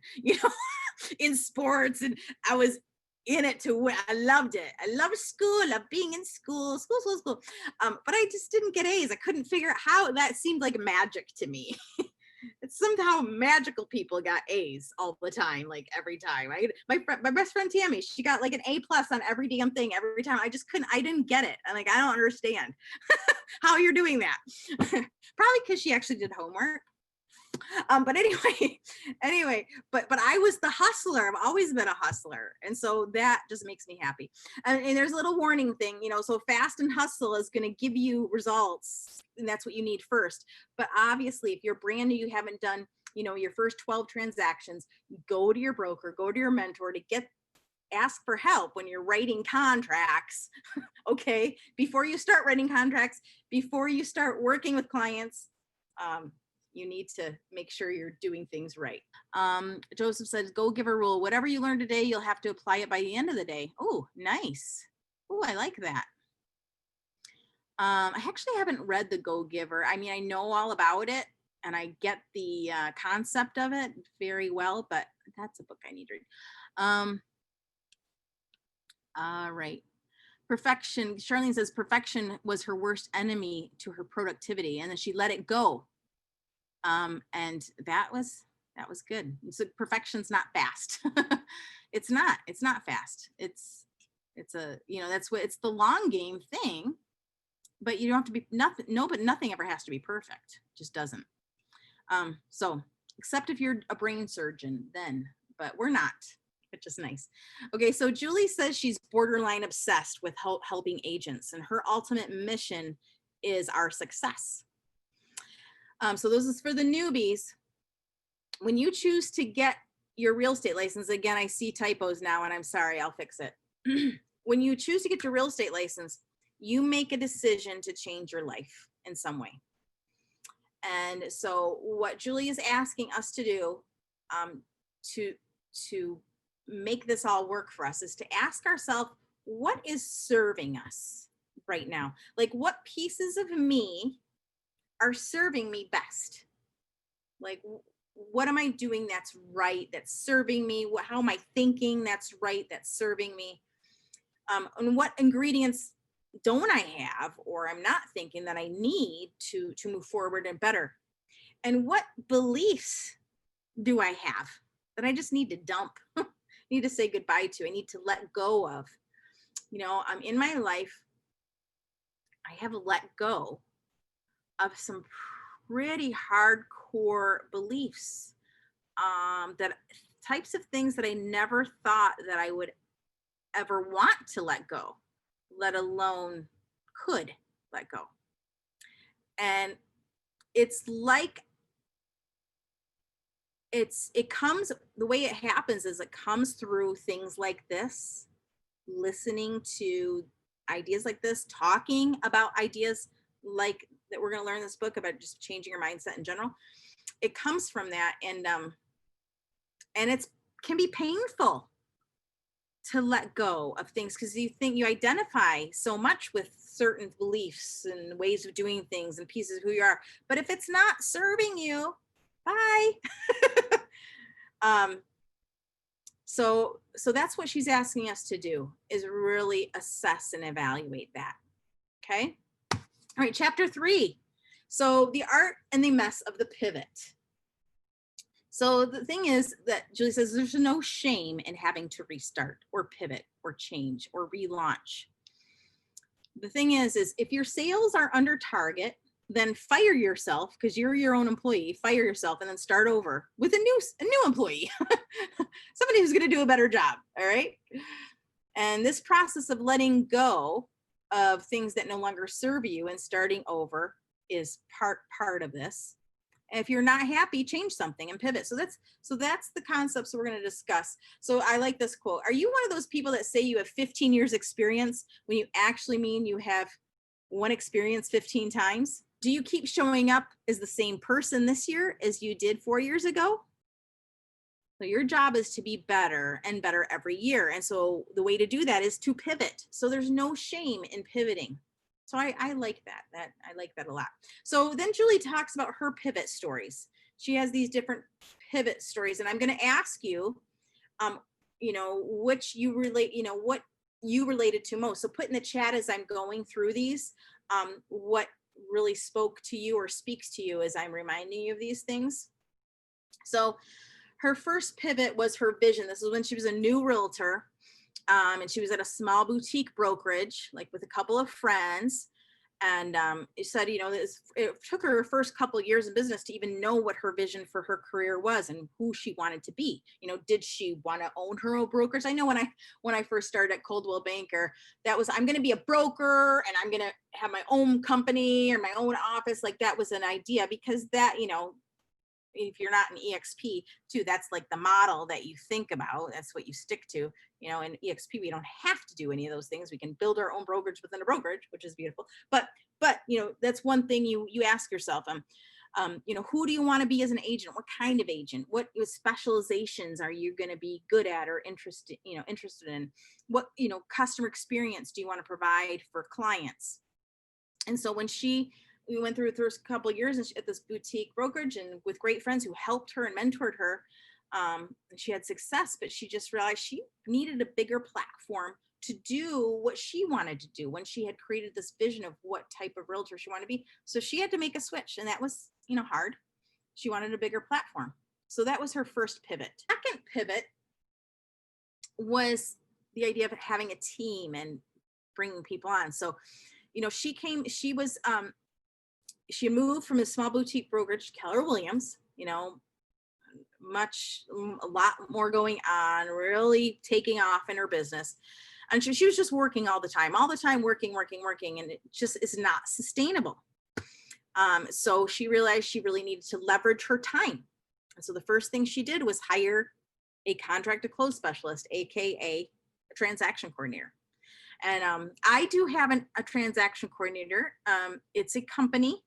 in sports. And I was in it to win. I loved it. I loved school. I loved being in school. But I just didn't get A's. I couldn't figure out how. That seemed like magic to me. It's somehow magical people got A's all the time, like every time. My best friend Tammy, she got like an A+ on every damn thing every time. I didn't get it. I'm like, I don't understand how you're doing that. Probably because she actually did homework. But anyway, but I was the hustler. I've always been a hustler. And so that just makes me happy. And there's a little warning thing, so fast and hustle is going to give you results. And that's what you need first. But obviously, if you're brand new, you haven't done, your first 12 transactions, go to your broker, go to your mentor to ask for help when you're writing contracts. Okay. Before you start writing contracts, before you start working with clients, you need to make sure you're doing things right. Joseph says, go give a rule. Whatever you learn today, you'll have to apply it by the end of the day. Oh, nice. Oh, I like that. I actually haven't read The Go Giver. I mean, I know all about it and I get the concept of it very well, but that's a book I need to read. All right. Perfection. Charlene says perfection was her worst enemy to her productivity, and then she let it go. And that was good. So perfection's not fast. It's not fast. It's it's the long game thing, but you don't have to be but nothing ever has to be perfect. It just doesn't. So except if you're a brain surgeon then, but we're not, which is nice. Okay. So Julie says she's borderline obsessed with helping agents, and her ultimate mission is our success. So this is for the newbies. When you choose to get your real estate license, again, I see typos now and I'm sorry, I'll fix it. When you choose to get your real estate license, you make a decision to change your life in some way. And so what Julie is asking us to do to make this all work for us is to ask ourselves, what is serving us right now? Like, what pieces of me are serving me best? Like, what am I doing that's right, that's serving me? How am I thinking that's right, that's serving me? And what ingredients don't I have or I'm not thinking that I need to move forward and better? And what beliefs do I have that I just need to dump, need to say goodbye to, I need to let go of? In my life, I have let go of some pretty hardcore beliefs, that types of things that I never thought that I would ever want to let go, let alone could let go. And it's like, it comes, the way it happens is it comes through things like this, listening to ideas like this, talking about ideas like that we're going to learn in this book about just changing your mindset in general. It comes from that. And it's can be painful to let go of things, because you think you identify so much with certain beliefs and ways of doing things and pieces of who you are. But if it's not serving you, bye. So that's what she's asking us to do, is really assess and evaluate that. Okay. All right. Chapter 3. So the art and the mess of the pivot. So the thing is that Julie says there's no shame in having to restart or pivot or change or relaunch. The thing is if your sales are under target, then fire yourself, because you're your own employee, fire yourself and then start over with a new employee, somebody who's going to do a better job. All right. And this process of letting go of things that no longer serve you and starting over is part of this. And if you're not happy, change something and pivot. So that's the concepts we're going to discuss. So I like this quote. Are you one of those people that say you have 15 years experience when you actually mean you have one experience 15 times? Do you keep showing up as the same person this year as you did 4 years ago? So your job is to be better and better every year. And so the way to do that is to pivot. So there's no shame in pivoting. So I like that. I like that a lot. So then Julie talks about her pivot stories. She has these different pivot stories, and I'm going to ask you, which you relate, what you related to most. So put in the chat as I'm going through these, what really spoke to you or speaks to you as I'm reminding you of these things. So her first pivot was her vision. This is when she was a new realtor. And she was at a small boutique brokerage, like with a couple of friends. And it said, it took her first couple of years in business to even know what her vision for her career was and who she wanted to be. Did she want to own her own brokerage? I know when I first started at Coldwell Banker, that was, I'm going to be a broker and I'm going to have my own company or my own office. Like that was an idea, because that, if you're not an EXP too, that's like the model that you think about. That's what you stick to. In EXP, we don't have to do any of those things. We can build our own brokerage within a brokerage, which is beautiful. But that's one thing you ask yourself. Who do you want to be as an agent? What kind of agent? What specializations are you going to be good at or interested in? What customer experience do you want to provide for clients? And so when we went through the first couple of years at this boutique brokerage and with great friends who helped her and mentored her. She had success, but she just realized she needed a bigger platform to do what she wanted to do when she had created this vision of what type of realtor she wanted to be. So she had to make a switch, and that was, hard. She wanted a bigger platform. So that was her first pivot. Second pivot was the idea of having a team and bringing people on. So, she moved from a small boutique brokerage, Keller Williams, a lot more going on, really taking off in her business. And she was just working all the time, working. And it just is not sustainable. So she realized she really needed to leverage her time. And so the first thing she did was hire a contract to close specialist, AKA a transaction coordinator. And I do have a transaction coordinator. It's a company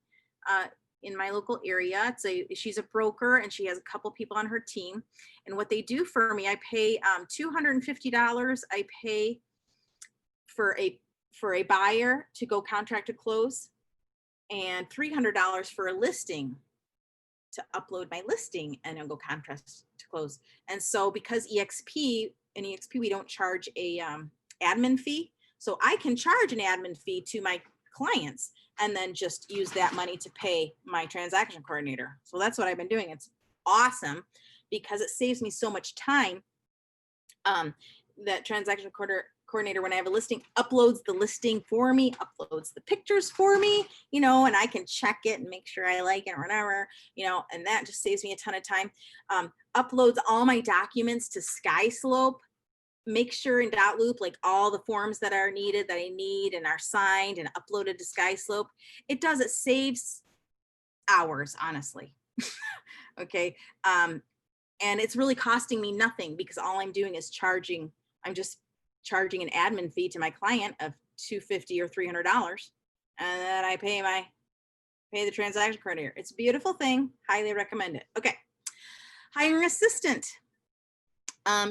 in my local area. She's a broker, and she has a couple people on her team. And what they do for me, I pay $250. I pay for a buyer to go contract to close, and $300 for a listing to upload my listing and then go contract to close. And so because in EXP we don't charge a admin fee, so I can charge an admin fee to my clients and then just use that money to pay my transaction coordinator. So that's what I've been doing. It's awesome because it saves me so much time. That transaction coordinator, when I have a listing, uploads the listing for me, uploads the pictures for me, you know, and I can check it and make sure I like it or whatever, you know, and that just saves me a ton of time. Uploads all my documents to SkySlope, make sure in .loop, like all the forms that are needed, that I need and are signed and uploaded to SkySlope. It does, it saves hours, honestly. Okay. And it's really costing me nothing because all I'm doing is I'm just charging an admin fee to my client of $250 or $300. And then I pay the transaction coordinator. It's a beautiful thing. Highly recommend it. Okay. Hire an assistant.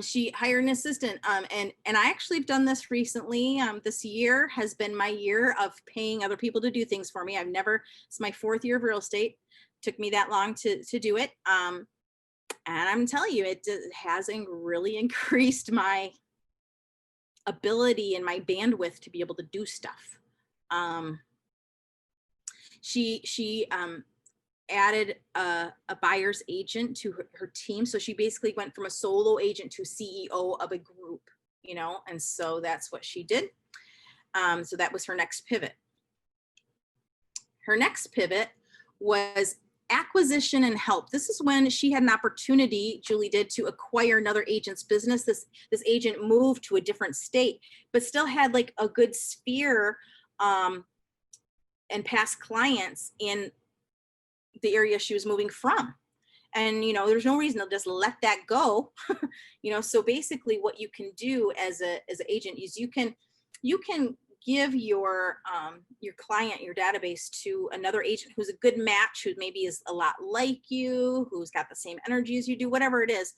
She hired an assistant. And I actually have done this recently. This year has been my year of paying other people to do things for me. It's my 4th year of real estate. Took me that long to do it. And I'm telling you, it has really increased my ability and my bandwidth to be able to do stuff. She added a buyer's agent to her team. So she basically went from a solo agent to CEO of a group, you know, and so that's what she did. So that was her next pivot. Her next pivot was acquisition and help. This is when she had an opportunity, Julie did, to acquire another agent's business. This agent moved to a different state, but still had like a good sphere and past clients in the area she was moving from. And, you know, there's no reason to just let that go. You know, so basically what you can do as an agent is you can give your client, your database, to another agent who's a good match, who maybe is a lot like you, who's got the same energy as you do, whatever it is,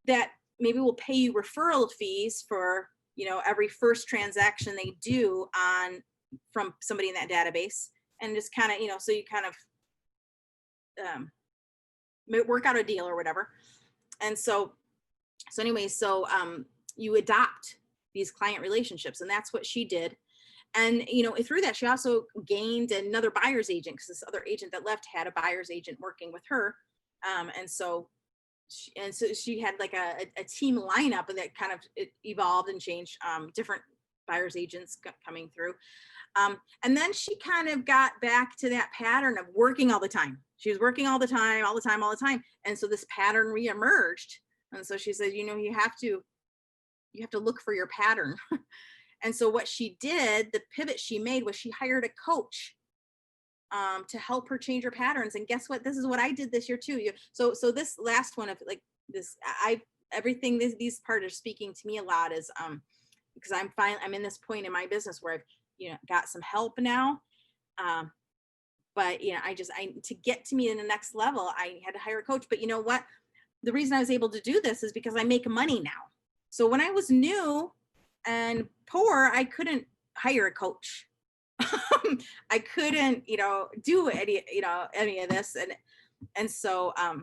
that maybe will pay you referral fees for, you know, every first transaction they do from somebody in that database, and just kind of, you know, so you kind of work out a deal or whatever. And so anyway, you adopt these client relationships, and that's what she did. And, you know, through that, she also gained another buyer's agent, because this other agent that left had a buyer's agent working with her. And so she had like a team lineup, and that kind of evolved and changed, different buyer's agents coming through. And then she kind of got back to that pattern of working all the time. She was working all the time. And so this pattern reemerged. And so she said, you know, you have to look for your pattern. And so what she did, the pivot she made, was she hired a coach to help her change her patterns. And guess what? This is what I did this year too. So this last one of like this, these parts are speaking to me a lot, is because I'm in this point in my business where I've, you know, got some help now. But, you know, to get to me in the next level, I had to hire a coach. But you know what? The reason I was able to do this is because I make money now. So when I was new and poor, I couldn't hire a coach. I couldn't, you know, do any of this. And so I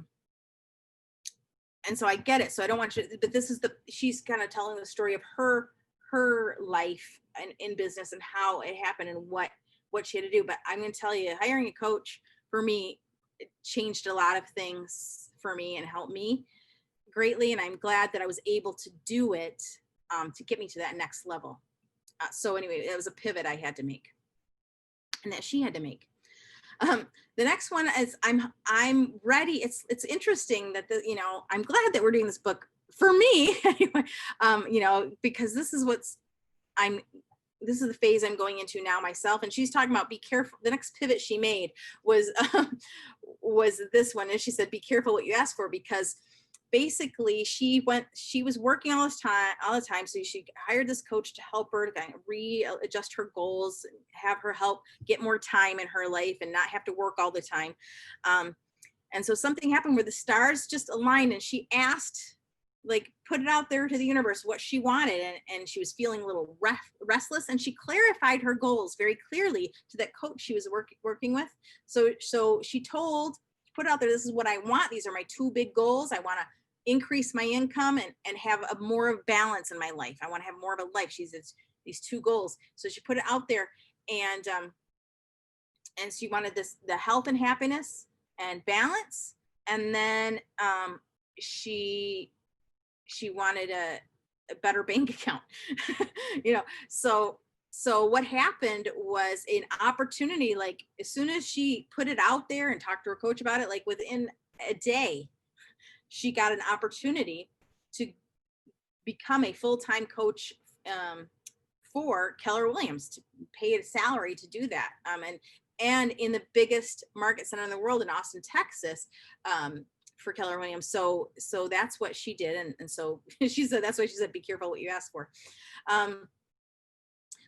get it. So I don't want you, but she's kind of telling the story of her life and in business and how it happened and what she had to do. But I'm going to tell you, hiring a coach for me, it changed a lot of things for me and helped me greatly. And I'm glad that I was able to do it to get me to that next level. So anyway, it was a pivot I had to make, and that she had to make. The next one is I'm ready. It's interesting that I'm glad that we're doing this book for me anyway, you know, because this is the phase I'm going into now myself. And she's talking about, be careful. The next pivot she made was this one. And she said, be careful what you ask for, because basically she was working all the time. So she hired this coach to help her to kind of readjust her goals, have her help get more time in her life and not have to work all the time. And so something happened where the stars just aligned, and she asked, like, put it out there to the universe what she wanted, and she was feeling a little restless, and she clarified her goals very clearly to that coach she was working with. So she put out there, this is what I want. These are my 2 big goals. I want to increase my income and have a more of balance in my life. I want to have more of a life. She said these 2 goals. So she put it out there, and she wanted the health and happiness and balance. And then she wanted a better bank account. You know, so what happened was an opportunity, like as soon as she put it out there and talked to her coach about it, like within a day, she got an opportunity to become a full-time coach for Keller Williams, to pay a salary to do that. And in the biggest market center in the world in Austin, Texas, for Keller Williams. So that's what she did. And so she said, that's why she said, be careful what you ask for.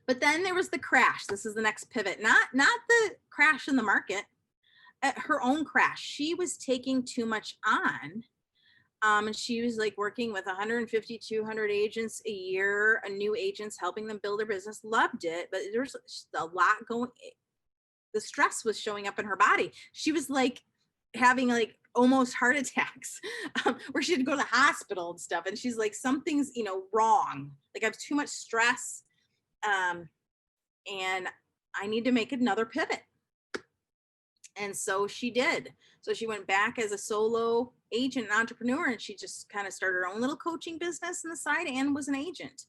But then there was the crash. This is the next pivot, not the crash in the market, her own crash. She was taking too much on. And she was like working with 150, 200 agents a year, new agents, helping them build their business, loved it. But there was a lot going, the stress was showing up in her body. She was like having like almost heart attacks, where she had to go to the hospital and stuff. And she's like, something's, you know, wrong. Like I have too much stress. And I need to make another pivot. And so she did. So she went back as a solo agent and entrepreneur, and she just kind of started her own little coaching business on the side and was an agent.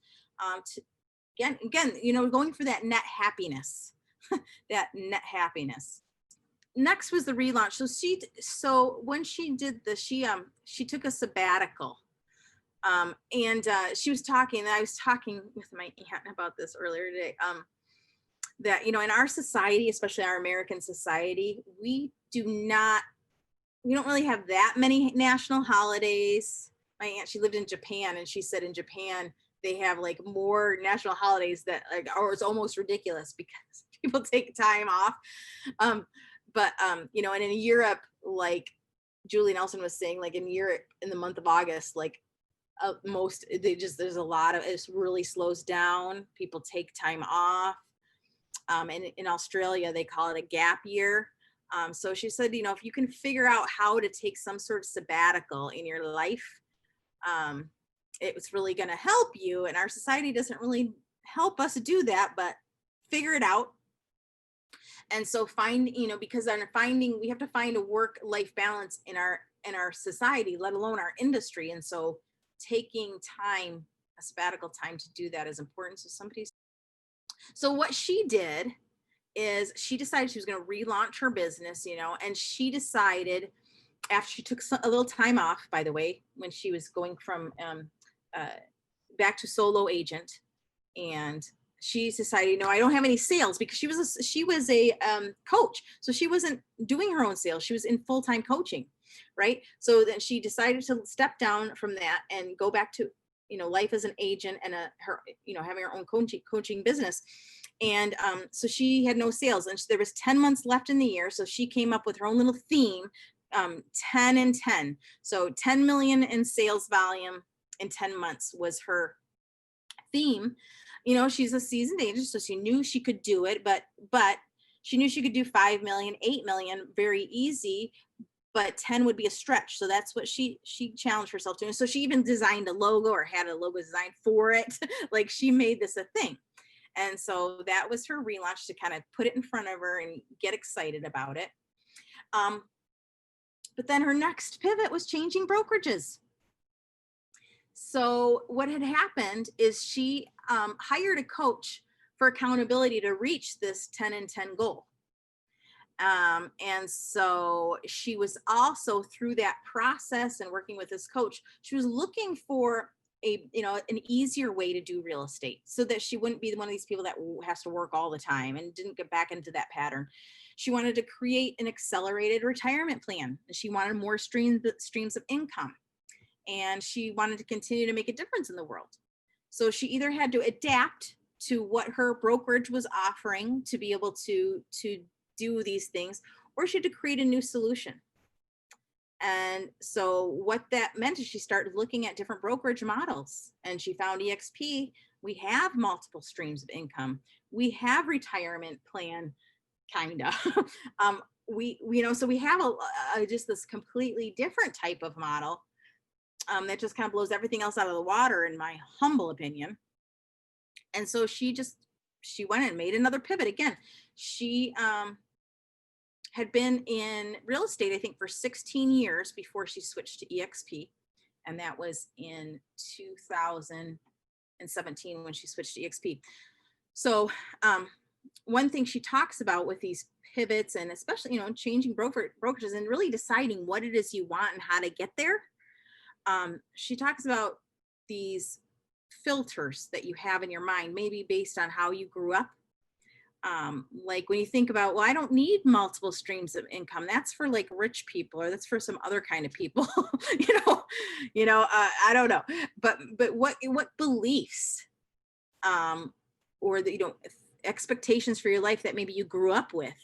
Again, you know, going for that net happiness, that net happiness. Next was the relaunch. So when she did this, she took a sabbatical. And she was talking, and I was talking with my aunt about this earlier today, that, you know, in our society, especially our American society, we don't really have that many national holidays. My aunt, she lived in Japan, and she said in Japan, they have like more national holidays that like, or it's almost ridiculous because people take time off. You know, and in Europe, like Julie Nelson was saying, like in Europe, in the month of August, like there's a lot of, it really slows down. People take time off. And in Australia, they call it a gap year. So she said, you know, if you can figure out how to take some sort of sabbatical in your life, it's really going to help you. And our society doesn't really help us do that, but figure it out. And so because we have to find a work-life balance in our society, let alone our industry. And so taking time, a sabbatical time to do that is important. So what she did is she decided she was going to relaunch her business, you know, and she decided, after she took a little time off, by the way, when she was going from back to solo agent, and she decided, no, I don't have any sales, because she was a coach. So she wasn't doing her own sales. She was in full-time coaching, right? So then she decided to step down from that and go back to, you know, life as an agent and having her own coaching business. And so she had no sales, and there was 10 months left in the year. So she came up with her own little theme, 10 and 10. So 10 million in sales volume in 10 months was her theme. You know, she's a seasoned agent, so she knew she could do it, but she knew she could do 5 million, 8 million very easy, but 10 would be a stretch. So that's what she challenged herself to. And so she even designed a logo, or had a logo designed for it. Like she made this a thing. And so that was her relaunch, to kind of put it in front of her and get excited about it. But then her next pivot was changing brokerages. So what had happened is she hired a coach for accountability to reach this 10 and 10 goal. And so she was also, through that process and working with this coach, she was looking for an easier way to do real estate, so that she wouldn't be one of these people that has to work all the time and didn't get back into that pattern. She wanted to create an accelerated retirement plan. She wanted more streams of income, and she wanted to continue to make a difference in the world. So she either had to adapt to what her brokerage was offering to be able to do these things, or she had to create a new solution. And so what that meant is she started looking at different brokerage models, and she found EXP. We have multiple streams of income. We have retirement plan, kind of. So we have just this completely different type of model that just kind of blows everything else out of the water, in my humble opinion. And so she went and made another pivot. Again, she had been in real estate, I think, for 16 years before she switched to EXP. And that was in 2000. in 17 when she switched to EXP. So one thing she talks about with these pivots, and especially, changing brokerages and really deciding what it is you want and how to get there. She talks about these filters that you have in your mind, maybe based on how you grew up. Like when you think about, well, I don't need multiple streams of income. That's for like rich people, or that's for some other kind of people, I don't know. But what beliefs, or the, expectations for your life that maybe you grew up with,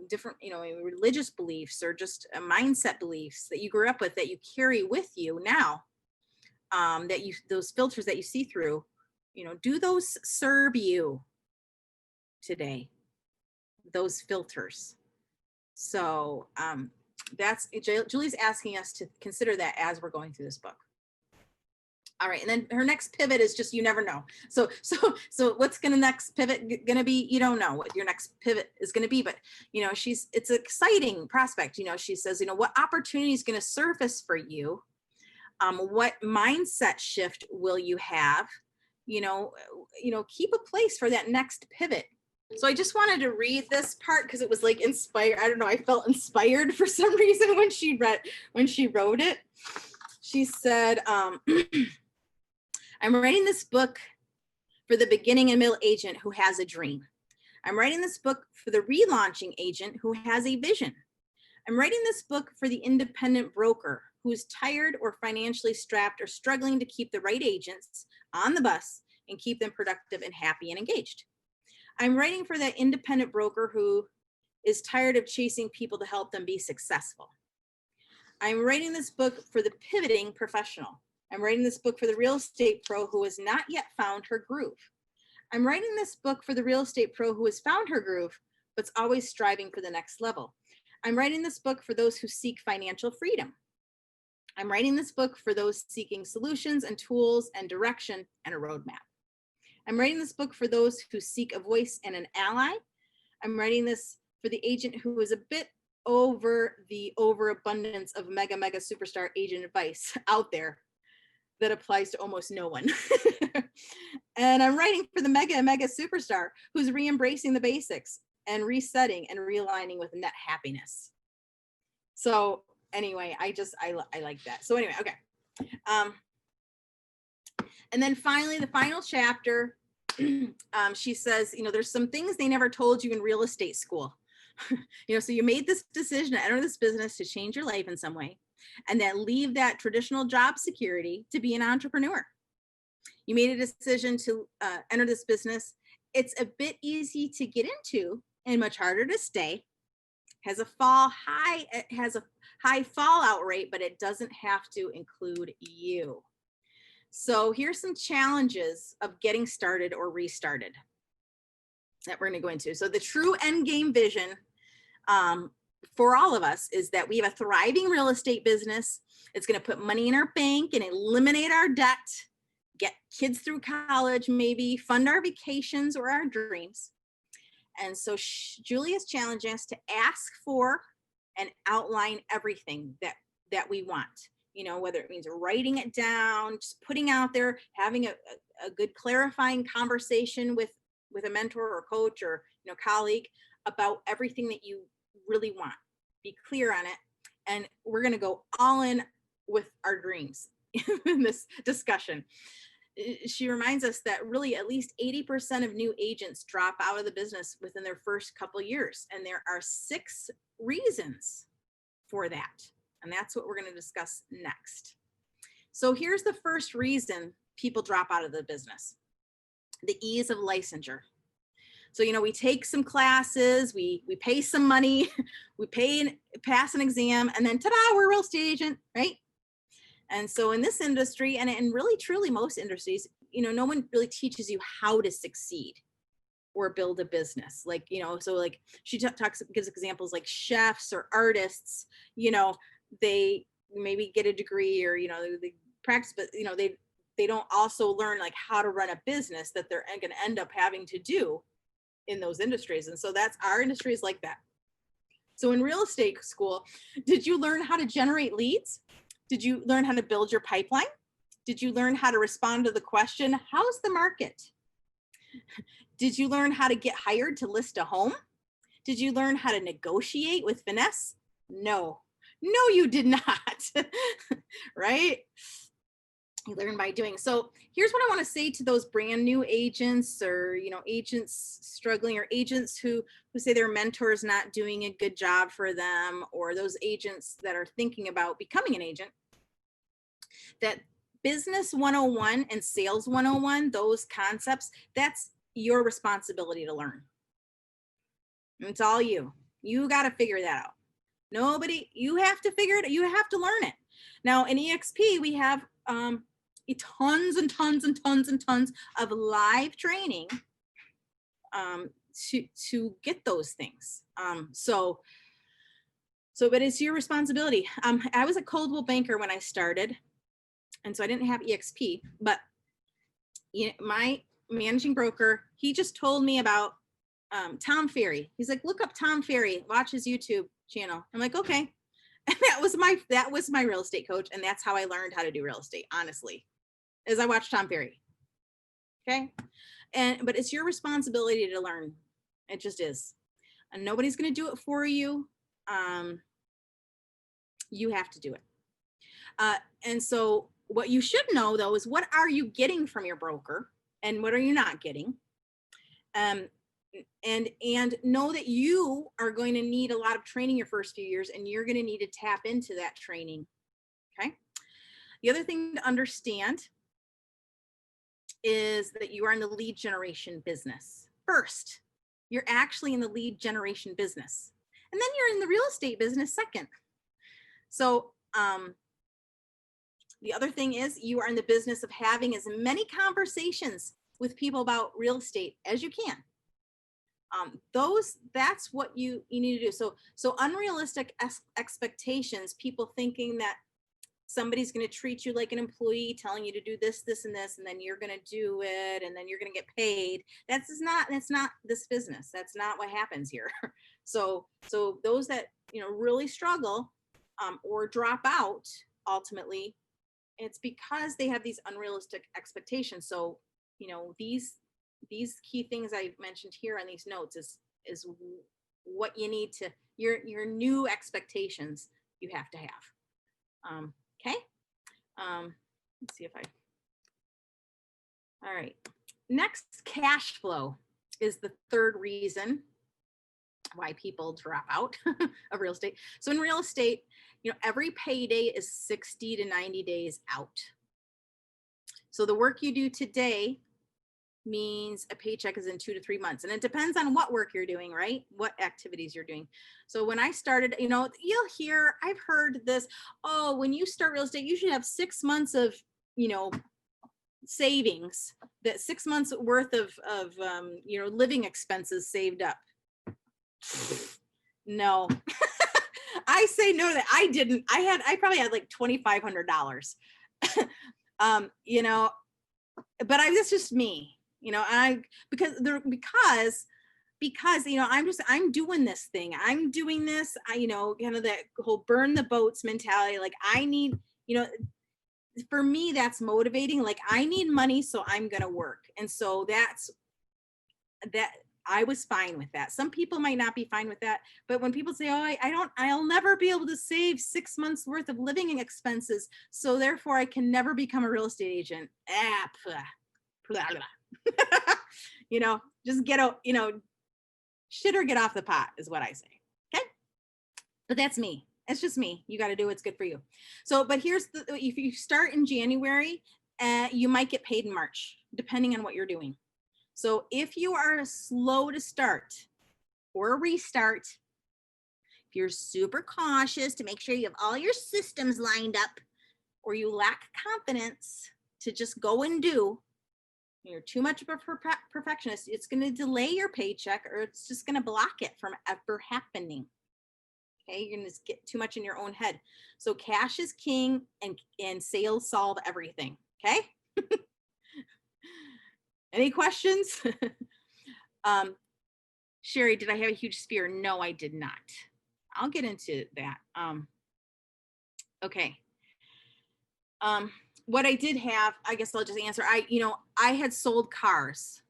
different, religious beliefs, or just mindset beliefs that you grew up with that you carry with you now, those filters that you see through, do those serve you today, those filters? So that's, Julie's asking us to consider that as we're going through this book. All right, and then her next pivot is just, you never know. So what's next pivot gonna be? You don't know what your next pivot is gonna be, but it's an exciting prospect. She says, what opportunity is gonna surface for you? What mindset shift will you have? Keep a place for that next pivot. So I just wanted to read this part because it was like inspired. I don't know, I felt inspired for some reason when she wrote it. She said, I'm writing this book for the beginning and middle agent who has a dream. I'm writing this book for the relaunching agent who has a vision. I'm writing this book for the independent broker who is tired or financially strapped or struggling to keep the right agents on the bus and keep them productive and happy and engaged. I'm writing for that independent broker who is tired of chasing people to help them be successful. I'm writing this book for the pivoting professional. I'm writing this book for the real estate pro who has not yet found her groove. I'm writing this book for the real estate pro who has found her groove, but's always striving for the next level. I'm writing this book for those who seek financial freedom. I'm writing this book for those seeking solutions and tools and direction and a roadmap. I'm writing this book for those who seek a voice and an ally. I'm writing this for the agent who is a bit over the overabundance of mega superstar agent advice out there that applies to almost no one. And I'm writing for the mega superstar who's re-embracing the basics and resetting and realigning with net happiness. So anyway, I like that. So anyway, okay. And then finally, the final chapter, she says, there's some things they never told you in real estate school. So you made this decision to enter this business to change your life in some way, and then leave that traditional job security to be an entrepreneur. You made a decision to enter this business. It's a bit easy to get into and much harder to stay. It has a high fallout rate, but it doesn't have to include you. So here's some challenges of getting started or restarted that we're going to go into. So the true end game vision for all of us is that we have a thriving real estate business. It's going to put money in our bank and eliminate our debt, get kids through college, maybe fund our vacations or our dreams. And so Julie is challenging us to ask for and outline everything that we want. Whether it means writing it down, just putting out there, having a good clarifying conversation with a mentor or coach or colleague about everything that you really want. Be clear on it. And we're going to go all in with our dreams in this discussion. She reminds us that really at least 80% of new agents drop out of the business within their first couple of years. And there are 6 reasons for that. And that's what we're going to discuss next. So here's the first reason people drop out of the business: the ease of licensure. So, we take some classes, we pay some money, we pass an exam, and then ta-da, we're a real estate agent, right? And so in this industry, and really truly most industries, no one really teaches you how to succeed or build a business. Like, so like she gives examples like chefs or artists, they maybe get a degree or, they practice, but, they don't also learn like how to run a business that they're going to end up having to do in those industries. And so that's our industry is like that. So in real estate school, did you learn how to generate leads? Did you learn how to build your pipeline? Did you learn how to respond to the question, how's the market? Did you learn how to get hired to list a home? Did you learn how to negotiate with finesse? No, you did not, right? You learn by doing. So here's what I want to say to those brand new agents, or, agents struggling, or agents who say their mentor is not doing a good job for them, or those agents that are thinking about becoming an agent, that business 101 and sales 101, those concepts, that's your responsibility to learn. It's all you. You got to figure that out. Nobody, you have to figure it. You have to learn it. Now in EXP, we have tons and tons and tons and tons of live training to get those things. So, but it's your responsibility. I was a Coldwell banker when I started, and so I didn't have EXP, but my managing broker, he just told me about Tom Ferry. He's like, look up Tom Ferry, watch his YouTube channel. I'm like, okay. And that was my real estate coach. And that's how I learned how to do real estate, honestly, is I watched Tom Ferry. Okay. But it's your responsibility to learn. It just is. And nobody's going to do it for you. You have to do it. And so what you should know though, is what are you getting from your broker and what are you not getting? And know that you are going to need a lot of training your first few years, and you're going to need to tap into that training. Okay. The other thing to understand is that you are in the lead generation business. First, you're actually in the lead generation business, and then you're in the real estate business second. So, the other thing is you are in the business of having as many conversations with people about real estate as you can. That's what you need to do. So unrealistic expectations, people thinking that somebody's going to treat you like an employee, telling you to do this, this, and this, and then you're going to do it, and then you're going to get paid. That's not this business. That's not what happens here. So those that, really struggle or drop out, ultimately, it's because they have these unrealistic expectations. So, these key things I mentioned here on these notes is what you need to, your new expectations you have to have. Okay. Let's see if all right. Next, cash flow is the third reason why people drop out of real estate. So in real estate, every payday is 60 to 90 days out. So the work you do today means a paycheck is in 2 to 3 months. And it depends on what work you're doing, right? What activities you're doing. So when I started, I've heard this, oh, when you start real estate, you should have 6 months of, savings, that 6 months worth of living expenses saved up. No, I say no to that. I didn't. I probably had like $2,500, but that's just me. Because I'm doing this thing. I'm doing this, kind of that whole burn the boats mentality. Like I need, for me, that's motivating. Like I need money, so I'm going to work. And so that I was fine with that. Some people might not be fine with that, but when people say, oh, I'll never be able to save 6 months worth of living expenses, so therefore I can never become a real estate agent. Just get out, shit or get off the pot is what I say. Okay. But that's me. It's just me. You got to do what's good for you. So, but if you start in January, you might get paid in March, depending on what you're doing. So if you are slow to start or restart, if you're super cautious to make sure you have all your systems lined up, or you lack confidence to just go and do, you're too much of a perfectionist, it's going to delay your paycheck, or it's just going to block it from ever happening. Okay, you're going to get too much in your own head. So cash is king, and sales solve everything. Okay. Any questions? Sherry, did I have a huge sphere? No, I did not. I'll get into that. Okay. what I did have, I guess I'll just answer. I had sold cars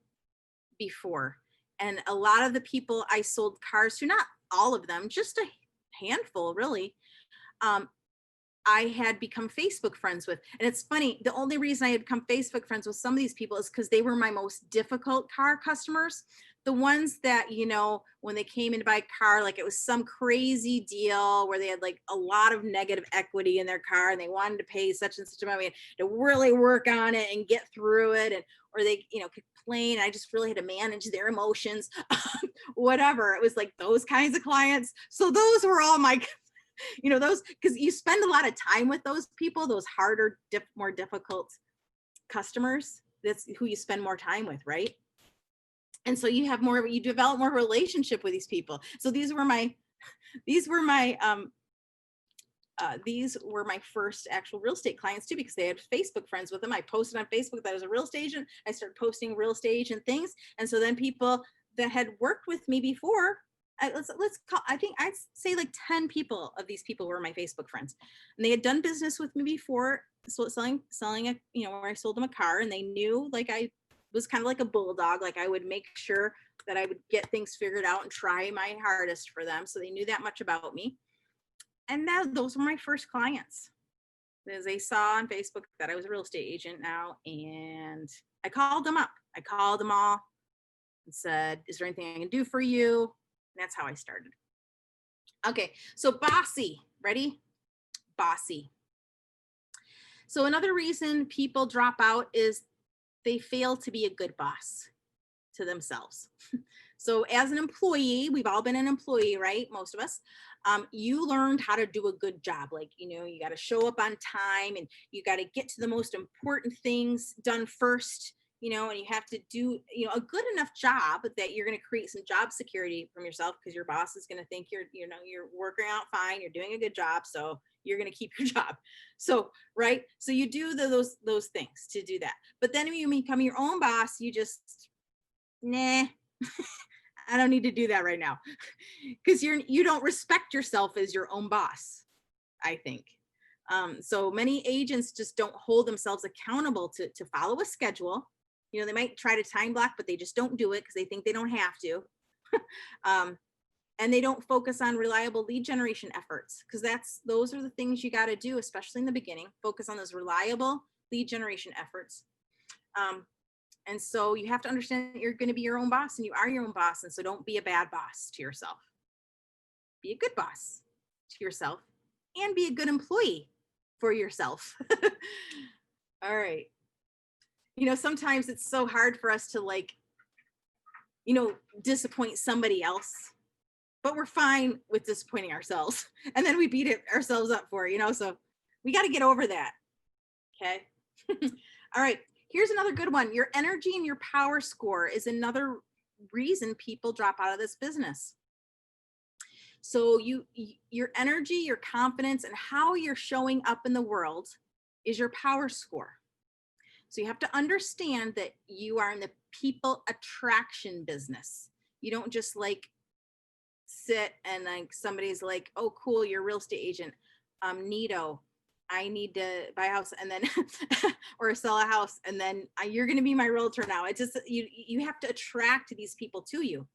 before, and a lot of the people I sold cars to, not all of them, just a handful really, I had become Facebook friends with. And it's funny, the only reason I had become Facebook friends with some of these people is because they were my most difficult car customers. The ones that, when they came in to buy a car, like it was some crazy deal where they had like a lot of negative equity in their car and they wanted to pay such and such amount of money to really work on it and get through it. And, or they, complain. I just really had to manage their emotions, whatever. It was like those kinds of clients. So those were all my, those, because you spend a lot of time with those people, those harder, more difficult customers. That's who you spend more time with, right? And so you develop more relationship with these people. So these were my first actual real estate clients too, because they had Facebook friends with them. I posted on Facebook that I was a real estate agent. I started posting real estate agent things. And so then people that had worked with me before, let's call, I think I'd say like 10 people of these people were my Facebook friends, and they had done business with me before. So selling a, where I sold them a car, and they knew like I was kind of like a bulldog. Like I would make sure that I would get things figured out and try my hardest for them. So they knew that much about me. And those were my first clients, because they saw on Facebook that I was a real estate agent now. And I called them up. I called them all and said, is there anything I can do for you? And that's how I started. Okay, so bossy, ready? Bossy. So another reason people drop out is they fail to be a good boss to themselves. So as an employee, we've all been an employee, right? Most of us. You learned how to do a good job. Like, you got to show up on time, and you got to get to the most important things done first, and you have to do, a good enough job that you're going to create some job security from yourself, because your boss is going to think you're working out fine, you're doing a good job. So you're going to keep your job. So, right. So you do those things to do that. But then when you become your own boss, you just, nah, I don't need to do that right now, because you don't respect yourself as your own boss, I think. So many agents just don't hold themselves accountable to follow a schedule. They might try to time block, but they just don't do it because they think they don't have to. And they don't focus on reliable lead generation efforts, because those are the things you got to do, especially in the beginning. Focus on those reliable lead generation efforts. And so you have to understand that you're going to be your own boss, and you are your own boss. And so don't be a bad boss to yourself. Be a good boss to yourself, and be a good employee for yourself. All right. Sometimes it's so hard for us to disappoint somebody else, but we're fine with disappointing ourselves. And then we beat ourselves up for it, so we got to get over that. Okay. All right. Here's another good one. Your energy and your power score is another reason people drop out of this business. So your energy, your confidence, and how you're showing up in the world is your power score. So you have to understand that you are in the people attraction business. You don't just sit and somebody's like, oh, cool, you're a real estate agent. Neato. I need to buy a house, and then or sell a house, and then you're going to be my realtor now. It's just you have to attract these people to you.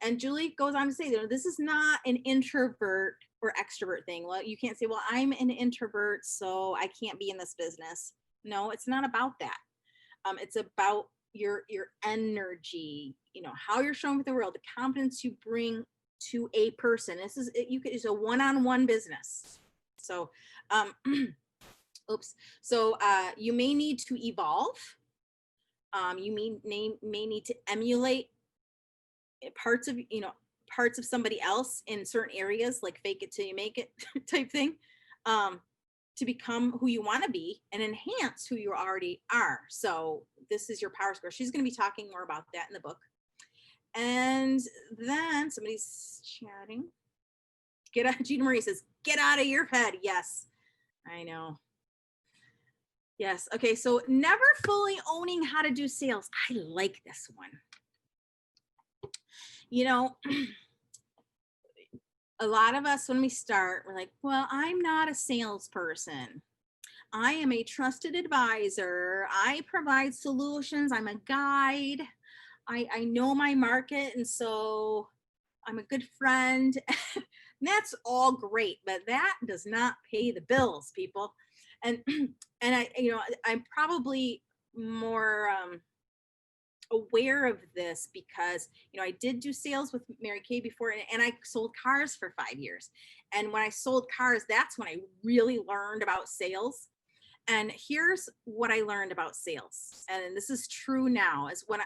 And Julie goes on to say, this is not an introvert or extrovert thing. Well, you can't say, well, I'm an introvert, so I can't be in this business. No, it's not about that. It's about your energy, how you're showing with the world, the confidence you bring to a person. It's a one-on-one business. So, oops. So you may need to evolve. You may need to emulate parts of somebody else in certain areas, like fake it till you make it type thing, to become who you want to be and enhance who you already are. So this is your power score. She's going to be talking more about that in the book. And then somebody's chatting. Gina Marie says, get out of your head. Yes, I know. Yes. Okay. So never fully owning how to do sales. I like this one. A lot of us, when we start, we're like, well, I'm not a salesperson. I am a trusted advisor. I provide solutions. I'm a guide. I know my market, and so I'm a good friend. That's all great, but that does not pay the bills, people. And and I'm probably more aware of this because I did do sales with Mary Kay before, and I sold cars for 5 years. And when I sold cars, that's when I really learned about sales. And here's what I learned about sales, and this is true now, is when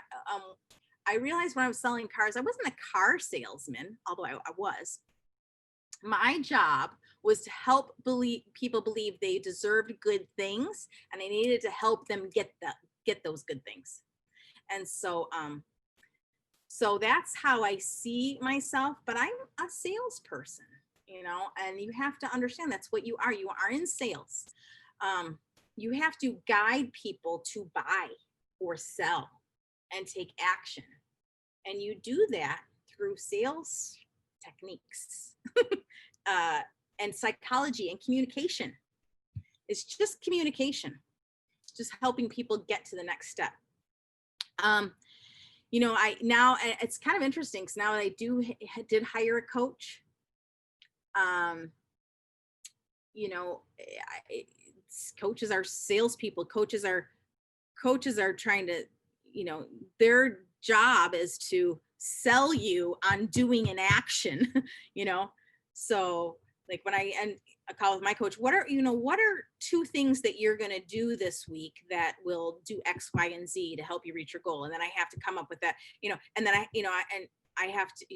I realized when I was selling cars, I wasn't a car salesman, although I was. My job was to help people believe they deserved good things, and I needed to help them get those good things. And so so that's how I see myself, but I'm a salesperson, and you have to understand that's what you are. You are in sales. You have to guide people to buy or sell and take action. And you do that through sales techniques and psychology and communication. It's just communication, just helping people get to the next step. Now it's kind of interesting because now I did hire a coach. Coaches are salespeople. Coaches are trying to, their job is to sell you on doing an action, So like when I end a call with my coach, what are 2 things that you're going to do this week that will do X, Y, and Z to help you reach your goal? And then I have to come up with that, and then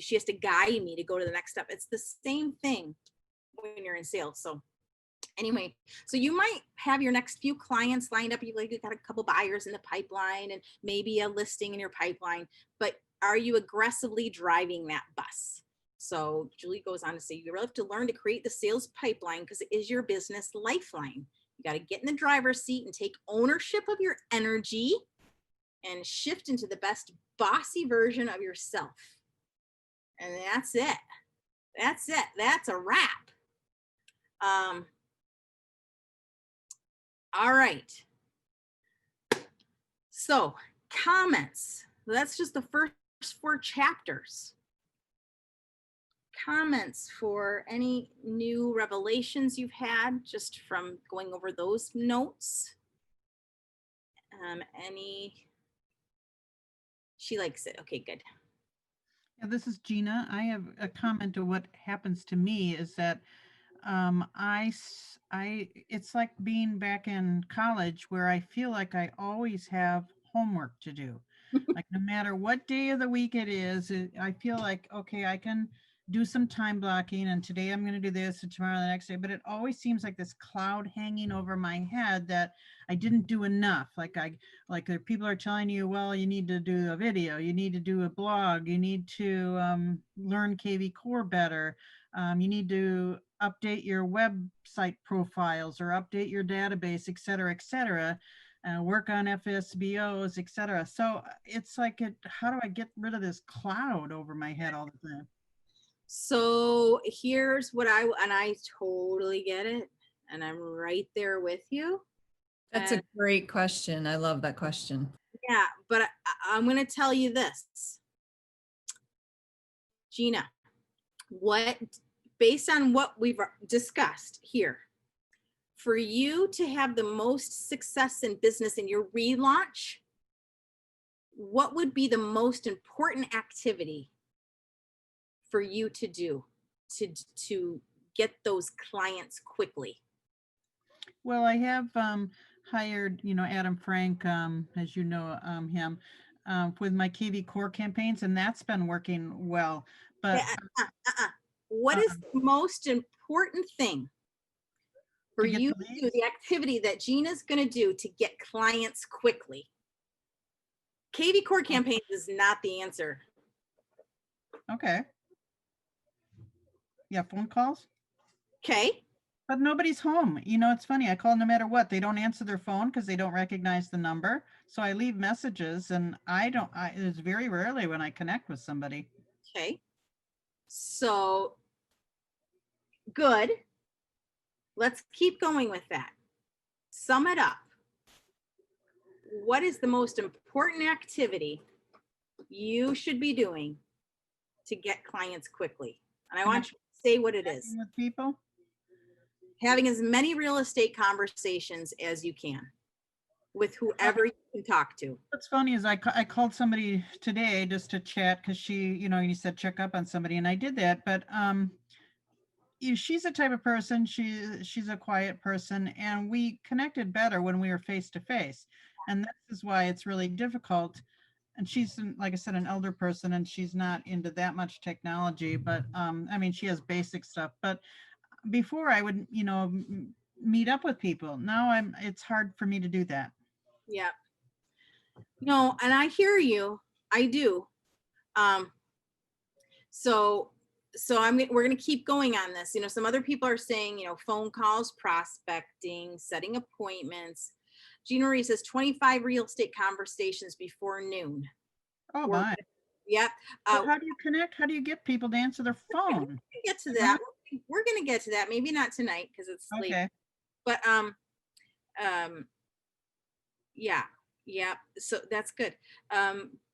she has to guide me to go to the next step. It's the same thing when you're in sales. So anyway, so you might have your next few clients lined up. You've got a couple buyers in the pipeline and maybe a listing in your pipeline, but are you aggressively driving that bus? So Julie goes on to say, you really have to learn to create the sales pipeline because it is your business lifeline. You got to get in the driver's seat and take ownership of your energy and shift into the best bossy version of yourself. And that's it. That's it. That's a wrap. All right. So comments. That's just the first 4 chapters. Comments for any new revelations you've had just from going over those notes. She likes it. Okay, good. Yeah, this is Gina. I have a comment to what happens to me is that it's like being back in college where I feel like I always have homework to do. Like no matter what day of the week it is, I feel like, okay, I can do some time blocking and today I'm going to do this and tomorrow the next day, but it always seems like this cloud hanging over my head that I didn't do enough. Like people are telling you, well, you need to do a video, you need to do a blog, you need to learn kvCore better. You need to update your website profiles or update your database, et cetera, work on FSBOs, et cetera. So it's like, how do I get rid of this cloud over my head all the time? So here's what I totally get it. And I'm right there with you. That's a great question. I love that question. Yeah, but I'm going to tell you this, Gina, based on what we've discussed here, for you to have the most success in business in your relaunch, what would be the most important activity for you to do to get those clients quickly? Well, I have hired, Adam Frank, as you know him, with my kvCore campaigns, and that's been working well. But what is the most important thing for you to do, the activity that Gina's going to do to get clients quickly? kvCore campaigns is not the answer. Okay. Yeah, phone calls. Okay. But nobody's home. It's funny. I call no matter what. They don't answer their phone because they don't recognize the number. So I leave messages and it's very rarely when I connect with somebody. Okay. So good. Let's keep going with that. sum it up. What is the most important activity you should be doing to get clients quickly? And I want you to say what it is. With people? Having as many real estate conversations as you can with whoever you can talk to. What's funny is I called somebody today just to chat because she, you said check up on somebody, and I did that. But she's a type of person. She's a quiet person, and we connected better when we were face to face. And this is why it's really difficult. And she's, like I said, an elder person, and she's not into that much technology. But I mean, she has basic stuff. But before I would, meet up with people. Now it's hard for me to do that. Yeah. No, and I hear you. I do. So we're going to keep going on this. Some other people are saying, phone calls, prospecting, setting appointments. Gina Marie says 25 real estate conversations before noon. Oh, my. Yep. So how do you connect? How do you get people to answer their phone? Get to that. We're going to get to that. Maybe not tonight because it's late. Okay. But yeah. So that's good.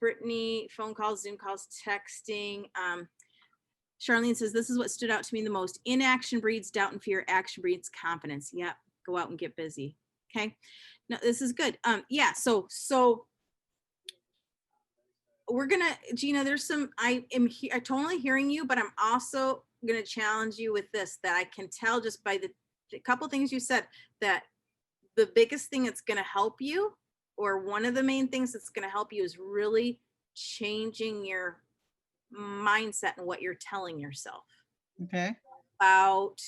Brittany, phone calls, Zoom calls, texting. Charlene says, this is what stood out to me the most. Inaction breeds doubt and fear. Action breeds confidence. Yep. Go out and get busy. Okay. No, this is good. Yeah. So we're going to, Gina, I'm totally hearing you, but I'm also going to challenge you with this, that I can tell just by the couple things you said, that the biggest thing that's going to help you, or one of the main things that's going to help you, is really changing your mindset and what you're telling yourself. Okay. About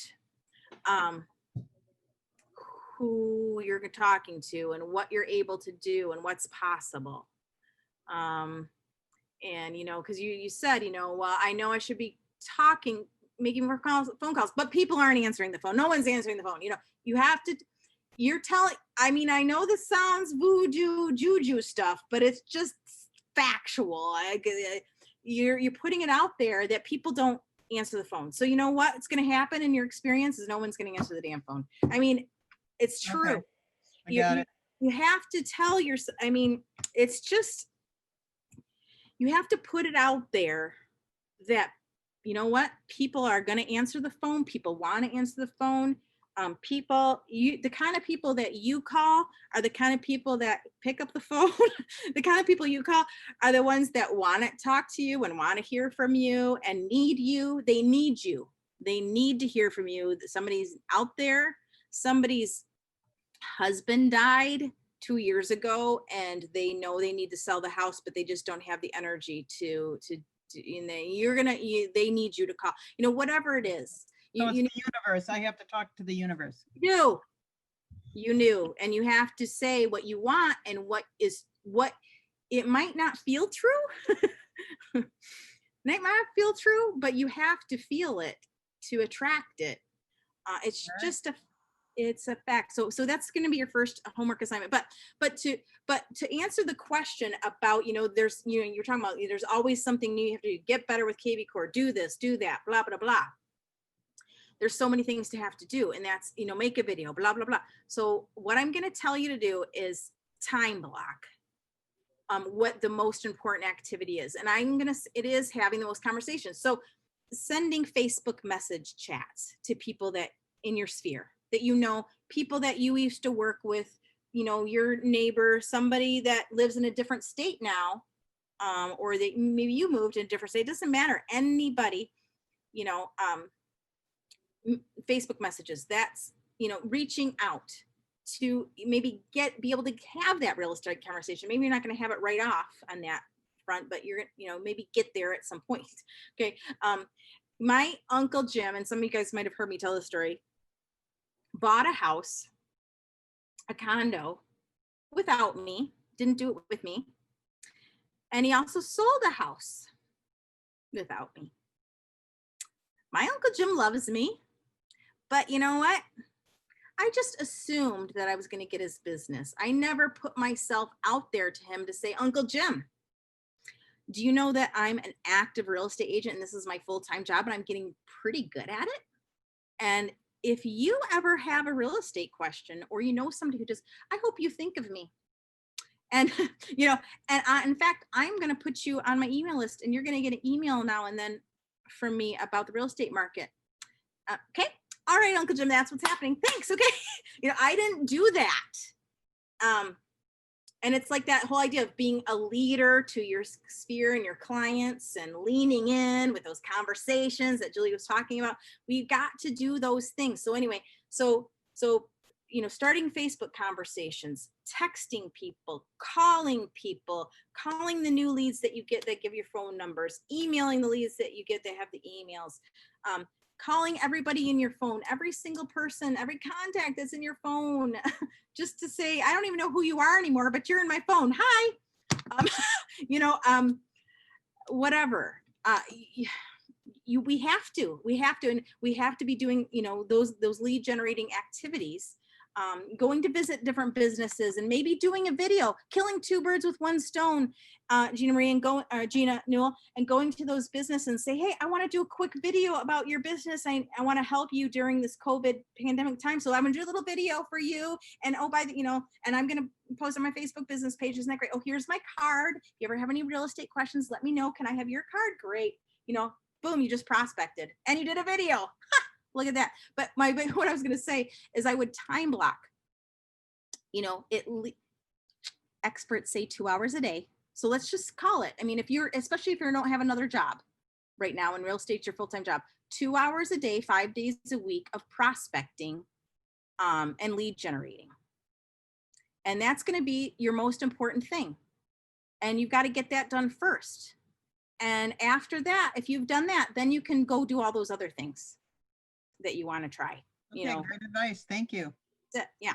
who you're talking to and what you're able to do and what's possible. And, because you said, well, I know I should be talking, making more phone calls, but people aren't answering the phone. No one's answering the phone. You have to, I know this sounds voodoo, juju stuff, but it's just factual. You're putting it out there that people don't answer the phone. So you know what's going to happen in your experience is no one's going to answer the damn phone. It's true. Okay. I got it. You have to tell yourself, it's just, you have to put it out there that, you know what, people are going to answer the phone. People want to answer the phone. The kind of people that you call are the kind of people that pick up the phone. The kind of people you call are the ones that want to talk to you and want to hear from you and need you. They need you. They need to hear from you. Somebody's out there. Somebody's husband died 2 years ago, and they know they need to sell the house, but they just don't have the energy to they need you to call, whatever it is. So it's the universe. I have to talk to the universe. You knew, and you have to say what you want and what it might not feel true. It might not feel true, but you have to feel it to attract it. It's right. Just it's a fact. So that's going to be your first homework assignment. But to answer the question about, there's, you're talking about, there's always something new you have to get better with kvCore, do this, do that, blah, blah, blah. There's so many things to have to do, and that's, make a video, blah, blah, blah. So what I'm going to tell you to do is time block what the most important activity is. And it is having the most conversations. So sending Facebook message chats to people that in your sphere that, people that you used to work with, your neighbor, somebody that lives in a different state now, or that maybe you moved in a different state. It doesn't matter. Anybody, Facebook messages, that's, reaching out to maybe be able to have that real estate conversation. Maybe you're not going to have it right off on that front, but you're, maybe get there at some point. Okay. My Uncle Jim, and some of you guys might have heard me tell the story, bought a house, a condo without me, didn't do it with me. And he also sold a house without me. My Uncle Jim loves me, but you know what? I just assumed that I was going to get his business. I never put myself out there to him to say, Uncle Jim, do you know that I'm an active real estate agent and this is my full-time job and I'm getting pretty good at it? And if you ever have a real estate question, or you know somebody who does, I hope you think of me. And, you know, and in fact, I'm going to put you on my email list, and you're going to get an email now and then from me about the real estate market. Okay. All right, Uncle Jim, that's what's happening. Thanks. Okay. You know, I didn't do that. And it's like that whole idea of being a leader to your sphere and your clients, and leaning in with those conversations that Julie was talking about. We've got to do those things. So anyway, so, you know, starting Facebook conversations, texting people, calling the new leads that you get that give your phone numbers, emailing the leads that you get that have the emails, calling everybody in your phone, every single person, every contact that's in your phone, just to say, I don't even know who you are anymore, but you're in my phone. Hi. You know, whatever. We have to, and we have to be doing, you know, those lead generating activities. Going to visit different businesses, and maybe doing a video, killing two birds with one stone, Gina Marie, and Gina Newell, and going to those businesses and say, hey, I want to do a quick video about your business. I want to help you during this COVID pandemic time. So I'm going to do a little video for you. And you know, and I'm going to post on my Facebook business page. Isn't that great? Oh, here's my card. If you ever have any real estate questions, let me know. Can I have your card? Great. You know, boom, you just prospected and you did a video. Look at that. But what I was going to say is I would time block, you know, experts say 2 hours a day. So let's just call it. I mean, especially if you don't have another job right now, in real estate, your full-time job, 2 hours a day, 5 days a week of prospecting and lead generating. And that's going to be your most important thing. And you've got to get that done first. And after that, if you've done that, then you can go do all those other things that you want to try. Okay, You know, great advice. Thank you. yeah.